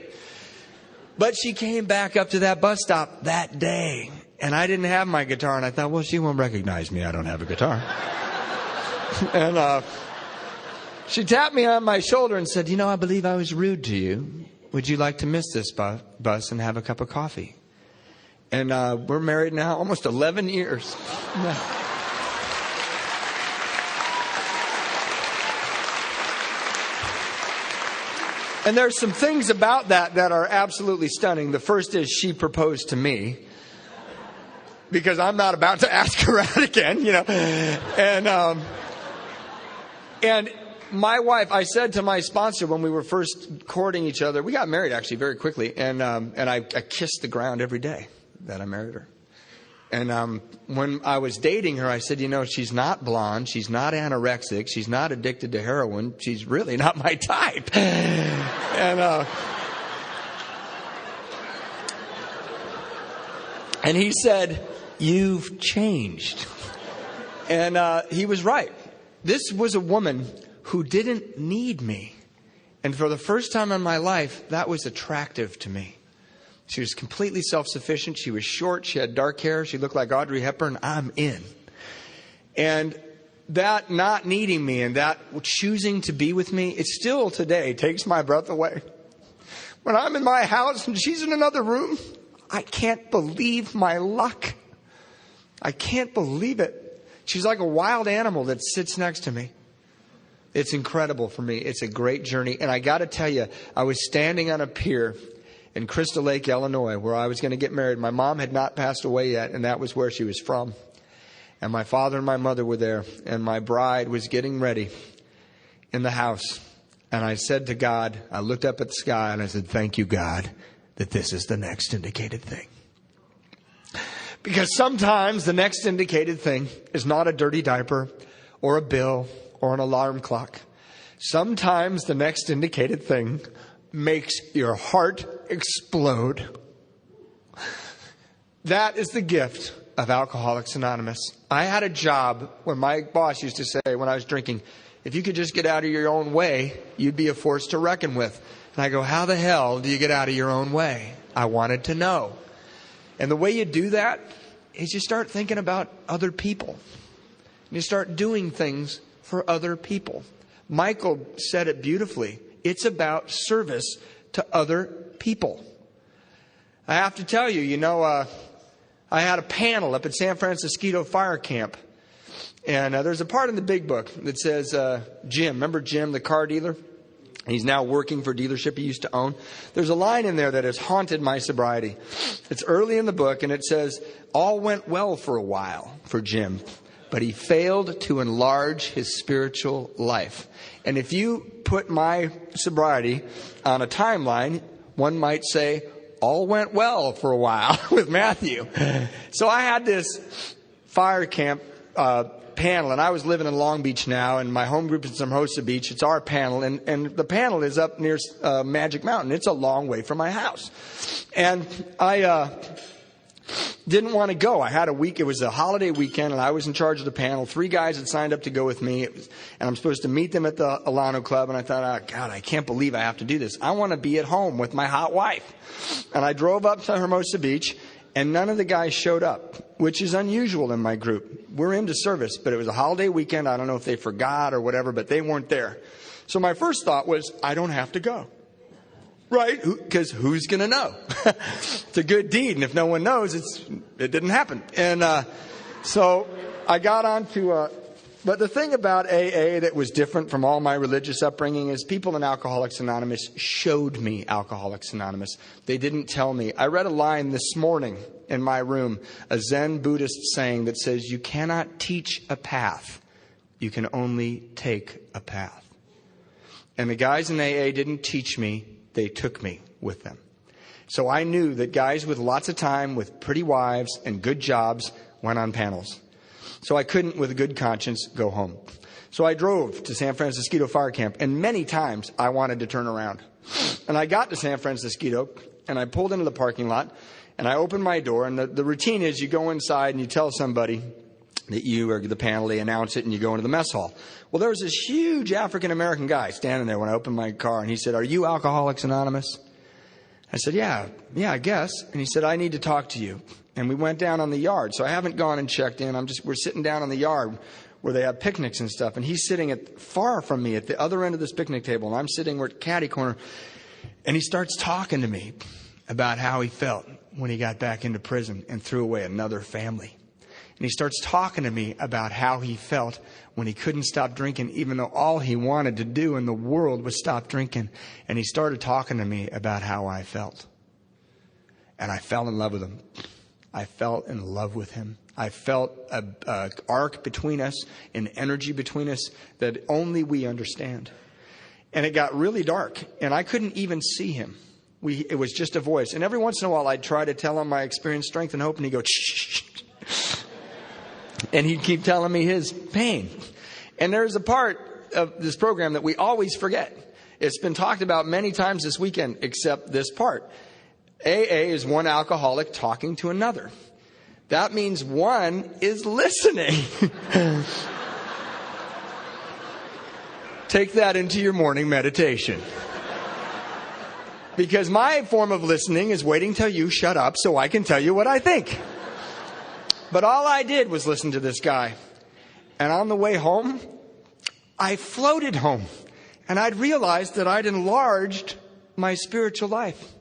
But she came back up to that bus stop that day, and I didn't have my guitar, and I thought, well, she won't recognize me. I don't have a guitar. And she tapped me on my shoulder and said, I believe I was rude to you. Would you like to miss this bus and have a cup of coffee? And we're married now almost 11 years. And there's some things about that are absolutely stunning. The first is she proposed to me, because I'm not about to ask her out again, And my wife, I said to my sponsor when we were first courting each other, we got married actually very quickly, and I kissed the ground every day that I married her. And when I was dating her, I said, she's not blonde, she's not anorexic, she's not addicted to heroin, she's really not my type. And he said, you've changed. And he was right. This was a woman who didn't need me. And for the first time in my life, that was attractive to me. She was completely self-sufficient. She was short. She had dark hair. She looked like Audrey Hepburn. I'm in. And that not needing me and that choosing to be with me, it still today takes my breath away. When I'm in my house and she's in another room, I can't believe my luck. I can't believe it. She's like a wild animal that sits next to me. It's incredible for me. It's a great journey. And I got to tell you, I was standing on a pier in Crystal Lake, Illinois, where I was going to get married. My mom had not passed away yet, and that was where she was from. And my father and my mother were there, and my bride was getting ready in the house. And I said to God, I looked up at the sky, and I said, thank you, God, that this is the next indicated thing. Because sometimes the next indicated thing is not a dirty diaper or a bill or an alarm clock. Sometimes the next indicated thing makes your heart explode. That is the gift of Alcoholics Anonymous. I had a job where my boss used to say when I was drinking, if you could just get out of your own way, you'd be a force to reckon with. And I go, how the hell do you get out of your own way? I wanted to know. And the way you do that is you start thinking about other people. You start doing things for other people. Michael said it beautifully. It's about service to other people. I have to tell you, I had a panel up at San Francisco Fire Camp. And there's a part in the big book that says, Jim, remember Jim, the car dealer? He's now working for a dealership he used to own. There's a line in there that has haunted my sobriety. It's early in the book, and it says, all went well for a while for Jim, but he failed to enlarge his spiritual life. And if you put my sobriety on a timeline, one might say, all went well for a while with Matthew. So I had this fire camp panel, and I was living in Long Beach now, and my home group is in Hermosa Beach. It's our panel, and the panel is up near Magic Mountain. It's a long way from my house. And I didn't want to go. I had a week. It was a holiday weekend, and I was in charge of the panel. 3 guys had signed up to go with me, and I'm supposed to meet them at the Alano Club. And I thought, oh, God, I can't believe I have to do this. I want to be at home with my hot wife. And I drove up to Hermosa Beach, and none of the guys showed up, which is unusual in my group. We're into service, but it was a holiday weekend. I don't know if they forgot or whatever, but they weren't there. So my first thought was, I don't have to go. Right? Because who's going to know? It's a good deed. And if no one knows, it didn't happen. And so I got on to... but the thing about AA that was different from all my religious upbringing is people in Alcoholics Anonymous showed me Alcoholics Anonymous. They didn't tell me. I read a line this morning in my room, a Zen Buddhist saying that says, you cannot teach a path. You can only take a path. And the guys in AA didn't teach me. They took me with them. So I knew that guys with lots of time, with pretty wives and good jobs, went on panels. So I couldn't, with a good conscience, go home. So I drove to San Francisco Fire Camp, and many times I wanted to turn around. And I got to San Francisco, and I pulled into the parking lot, and I opened my door, and the routine is you go inside and you tell somebody that you or the panel, they announce it and you go into the mess hall. Well, there was this huge African-American guy standing there when I opened my car, and he said, "Are you Alcoholics Anonymous?" I said, yeah, I guess. And he said, "I need to talk to you." And we went down on the yard. So I haven't gone and checked in. We're sitting down on the yard where they have picnics and stuff. And he's sitting far from me at the other end of this picnic table. And I'm sitting at caddy corner. And he starts talking to me about how he felt when he got back into prison and threw away another family. And he starts talking to me about how he felt when he couldn't stop drinking, even though all he wanted to do in the world was stop drinking. And he started talking to me about how I felt. And I fell in love with him. I fell in love with him. I felt an arc between us, an energy between us that only we understand. And it got really dark, and I couldn't even see him. It was just a voice. And every once in a while, I'd try to tell him my experience, strength, and hope, and he'd go, shh. And he'd keep telling me his pain. And there's a part of this program that we always forget. It's been talked about many times this weekend, except this part. AA is one alcoholic talking to another. That means one is listening. Take that into your morning meditation. Because my form of listening is waiting till you shut up so I can tell you what I think. But all I did was listen to this guy. And on the way home, I floated home. And I'd realized that I'd enlarged my spiritual life.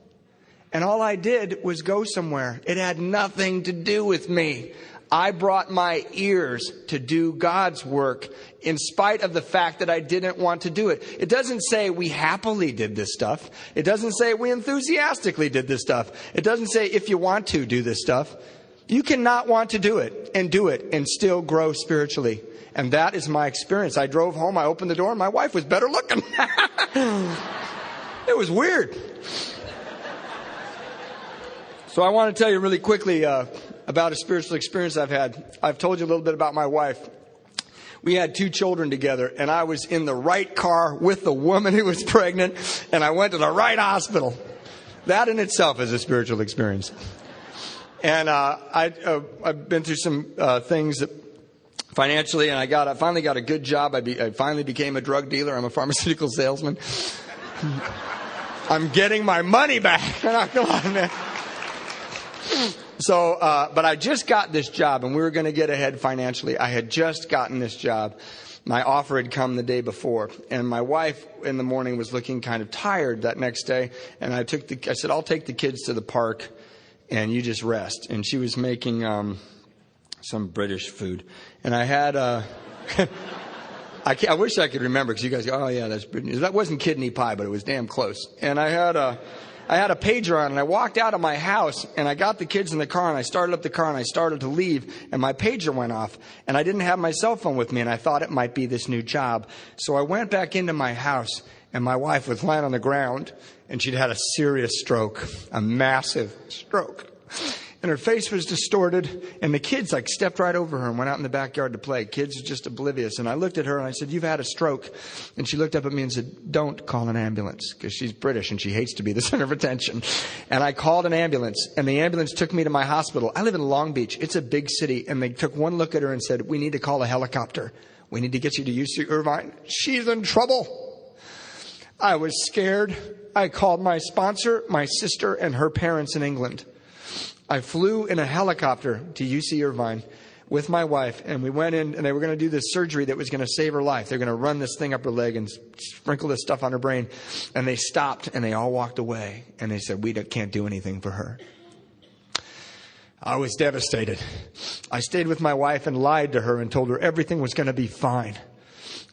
And all I did was go somewhere. It had nothing to do with me. I brought my ears to do God's work in spite of the fact that I didn't want to do it. It doesn't say we happily did this stuff. It doesn't say we enthusiastically did this stuff. It doesn't say if you want to do this stuff. You cannot want to do it and still grow spiritually. And that is my experience. I drove home, I opened the door, and my wife was better looking. It was weird. So I want to tell you really quickly about a spiritual experience I've had. I've told you a little bit about my wife. We had 2 children together, and I was in the right car with the woman who was pregnant, and I went to the right hospital. That in itself is a spiritual experience. And I've been through some things that financially, and I finally got a good job. I finally became a drug dealer. I'm a pharmaceutical salesman. I'm getting my money back. Come on, man. So, but I just got this job, and we were going to get ahead financially. I had just gotten this job. My offer had come the day before, and my wife in the morning was looking kind of tired that next day. And I said, "I'll take the kids to the park, and you just rest." And she was making some British food, and I had I wish I could remember, because you guys go, "Oh yeah, that's British." That wasn't kidney pie, but it was damn close. And I had a pager on, and I walked out of my house, and I got the kids in the car, and I started up the car, and I started to leave, and my pager went off, and I didn't have my cell phone with me, and I thought it might be this new job. So I went back into my house, and my wife was lying on the ground, and she'd had a serious stroke, a massive stroke. And her face was distorted, and the kids stepped right over her and went out in the backyard to play. Kids were just oblivious. And I looked at her and I said, "You've had a stroke." And she looked up at me and said, "Don't call an ambulance," because she's British and she hates to be the center of attention. And I called an ambulance, and the ambulance took me to my hospital. I live in Long Beach. It's a big city. And they took one look at her and said, "We need to call a helicopter. We need to get you to UC Irvine. She's in trouble." I was scared. I called my sponsor, my sister, and her parents in England. I flew in a helicopter to UC Irvine with my wife, and we went in, and they were going to do this surgery that was going to save her life. They're going to run this thing up her leg and sprinkle this stuff on her brain. And they stopped, and they all walked away, and they said, "We can't do anything for her." I was devastated. I stayed with my wife and lied to her and told her everything was going to be fine.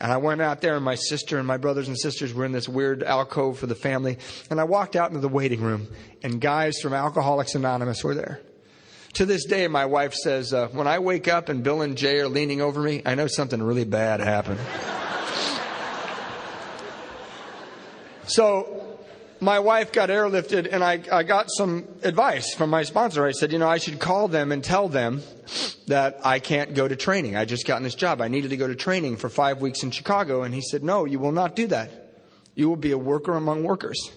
And I went out there, and my sister and my brothers and sisters were in this weird alcove for the family. And I walked out into the waiting room, and guys from Alcoholics Anonymous were there. To this day, my wife says, when I wake up and Bill and Jay are leaning over me, I know something really bad happened. So my wife got airlifted, and I got some advice from my sponsor. I said, I should call them and tell them that I can't go to training. I just gotten this job. I needed to go to training for 5 weeks in Chicago. And he said, "No, you will not do that. You will be a worker among workers.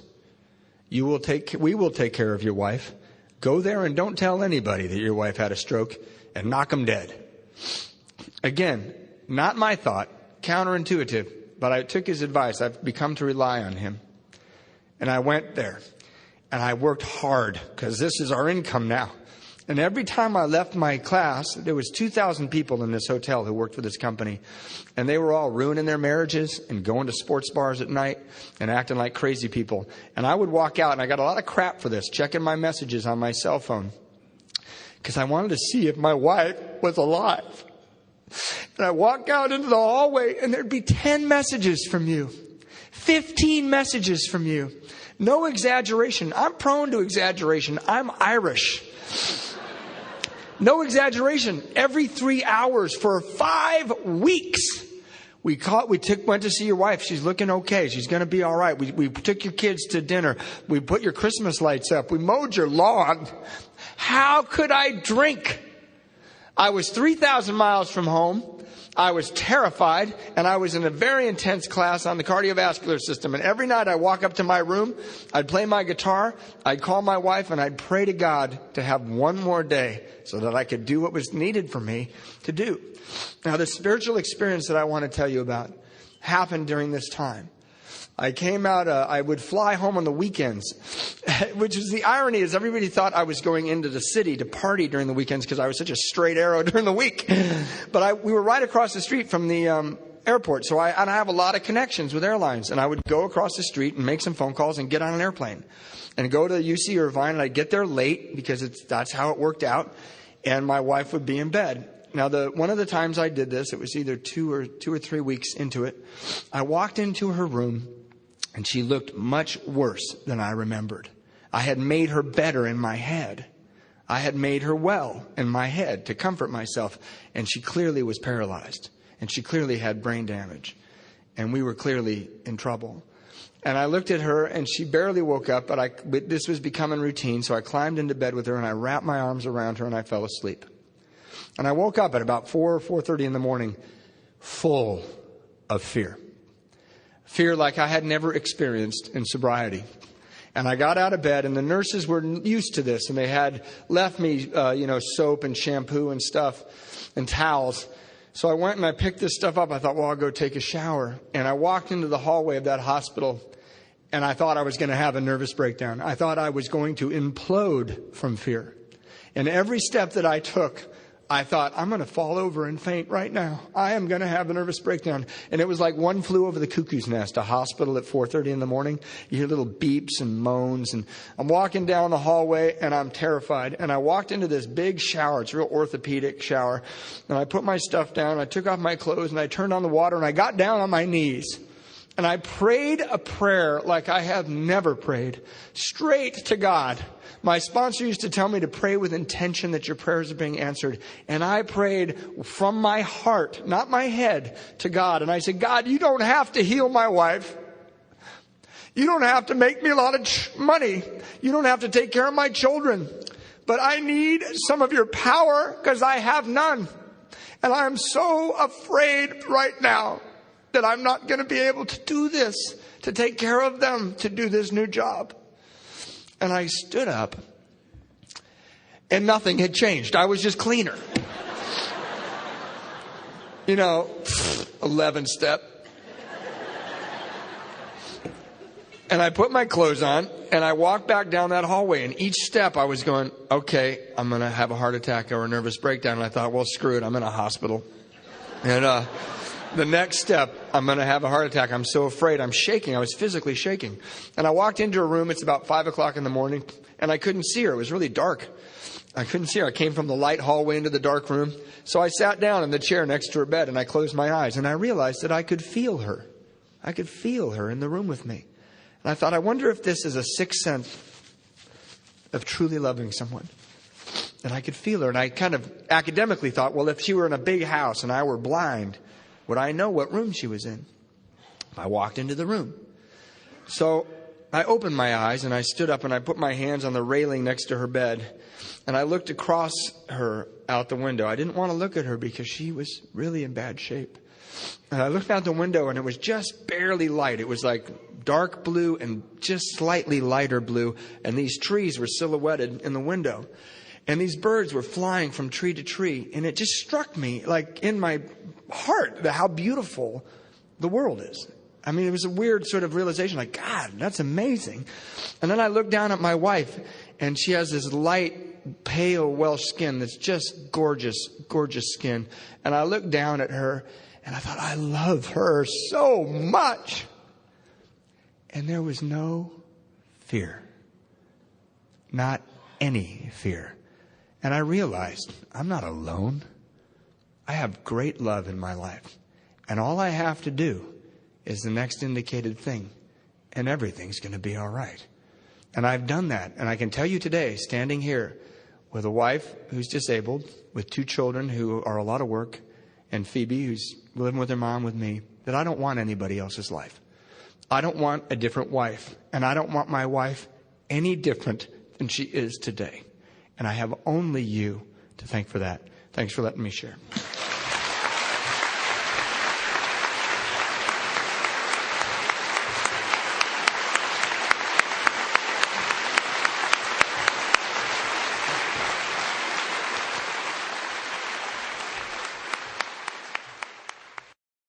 We will take care of your wife. Go there and don't tell anybody that your wife had a stroke, and knock them dead." Again, not my thought, counterintuitive, but I took his advice. I've become to rely on him. And I went there. And I worked hard because this is our income now. And every time I left my class, there was 2,000 people in this hotel who worked for this company. And they were all ruining their marriages and going to sports bars at night and acting like crazy people. And I would walk out, and I got a lot of crap for this, checking my messages on my cell phone, because I wanted to see if my wife was alive. And I walk out into the hallway, and there'd be 10 messages from you, 15 messages from you. No exaggeration. I'm prone to exaggeration. I'm Irish. No exaggeration. Every 3 hours for 5 weeks, went to see your wife. She's looking okay. She's going to be all right. We took your kids to dinner. We put your Christmas lights up. We mowed your lawn. How could I drink? I was 3,000 miles from home. I was terrified, and I was in a very intense class on the cardiovascular system. And every night I walk up to my room, I'd play my guitar, I'd call my wife, and I'd pray to God to have one more day so that I could do what was needed for me to do. Now, the spiritual experience that I want to tell you about happened during this time. I came out, I would fly home on the weekends, which is the irony is everybody thought I was going into the city to party during the weekends because I was such a straight arrow during the week. But we were right across the street from the airport. So I have a lot of connections with airlines. And I would go across the street and make some phone calls and get on an airplane and go to UC Irvine. And I'd get there late because that's how it worked out. And my wife would be in bed. Now, one of the times I did this, it was either 2 or 3 weeks into it. I walked into her room. And she looked much worse than I remembered. I had made her better in my head. I had made her well in my head to comfort myself. And she clearly was paralyzed. And she clearly had brain damage. And we were clearly in trouble. And I looked at her, and she barely woke up. But this was becoming routine. So I climbed into bed with her, and I wrapped my arms around her, and I fell asleep. And I woke up at about 4:30 in the morning, full of fear. Fear like I had never experienced in sobriety. And I got out of bed, and the nurses were used to this, and they had left me, soap and shampoo and stuff and towels. So I went and I picked this stuff up. I thought, well, I'll go take a shower. And I walked into the hallway of that hospital, and I thought I was going to have a nervous breakdown. I thought I was going to implode from fear. And every step that I took, I thought, I'm going to fall over and faint right now. I am going to have a nervous breakdown. And it was like one flew over the cuckoo's nest, a hospital at 4:30 in the morning. You hear little beeps and moans. And I'm walking down the hallway, and I'm terrified. And I walked into this big shower. It's a real orthopedic shower. And I put my stuff down. I took off my clothes, and I turned on the water, and I got down on my knees. And I prayed a prayer like I have never prayed, straight to God. My sponsor used to tell me to pray with intention that your prayers are being answered. And I prayed from my heart, not my head, to God. And I said, God, you don't have to heal my wife. You don't have to make me a lot of money. You don't have to take care of my children. But I need some of your power because I have none. And I'm so afraid right now that I'm not going to be able to do this, to take care of them, to do this new job. And I stood up, and nothing had changed. I was just cleaner. 11 step. And I put my clothes on, and I walked back down that hallway. And each step I was going, okay, I'm going to have a heart attack or a nervous breakdown. And I thought, well, screw it. I'm in a hospital. And the next step, I'm going to have a heart attack. I'm so afraid. I'm shaking. I was physically shaking. And I walked into a room. It's about 5 o'clock in the morning. And I couldn't see her. It was really dark. I couldn't see her. I came from the light hallway into the dark room. So I sat down in the chair next to her bed, and I closed my eyes. And I realized that I could feel her. I could feel her in the room with me. And I thought, I wonder if this is a sixth sense of truly loving someone. And I could feel her. And I kind of academically thought, well, if she were in a big house and I were blind, would I know what room she was in? I walked into the room. So I opened my eyes, and I stood up, and I put my hands on the railing next to her bed. And I looked across her out the window. I didn't want to look at her because she was really in bad shape. And I looked out the window, and it was just barely light. It was like dark blue and just slightly lighter blue. And these trees were silhouetted in the window. And these birds were flying from tree to tree. And it just struck me, like in my heart, how beautiful the world is. I mean, it was a weird sort of realization, like, God, that's amazing. And then I looked down at my wife, and she has this light, pale Welsh skin that's just gorgeous, gorgeous skin. And I looked down at her, and I thought, I love her so much. And there was no fear. Not any fear. And I realized I'm not alone. I have great love in my life. And all I have to do is the next indicated thing. And everything's going to be all right. And I've done that. And I can tell you today, standing here with a wife who's disabled, with 2 children who are a lot of work, and Phoebe who's living with her mom with me, that I don't want anybody else's life. I don't want a different wife. And I don't want my wife any different than she is today. And I have only you to thank for that. Thanks for letting me share.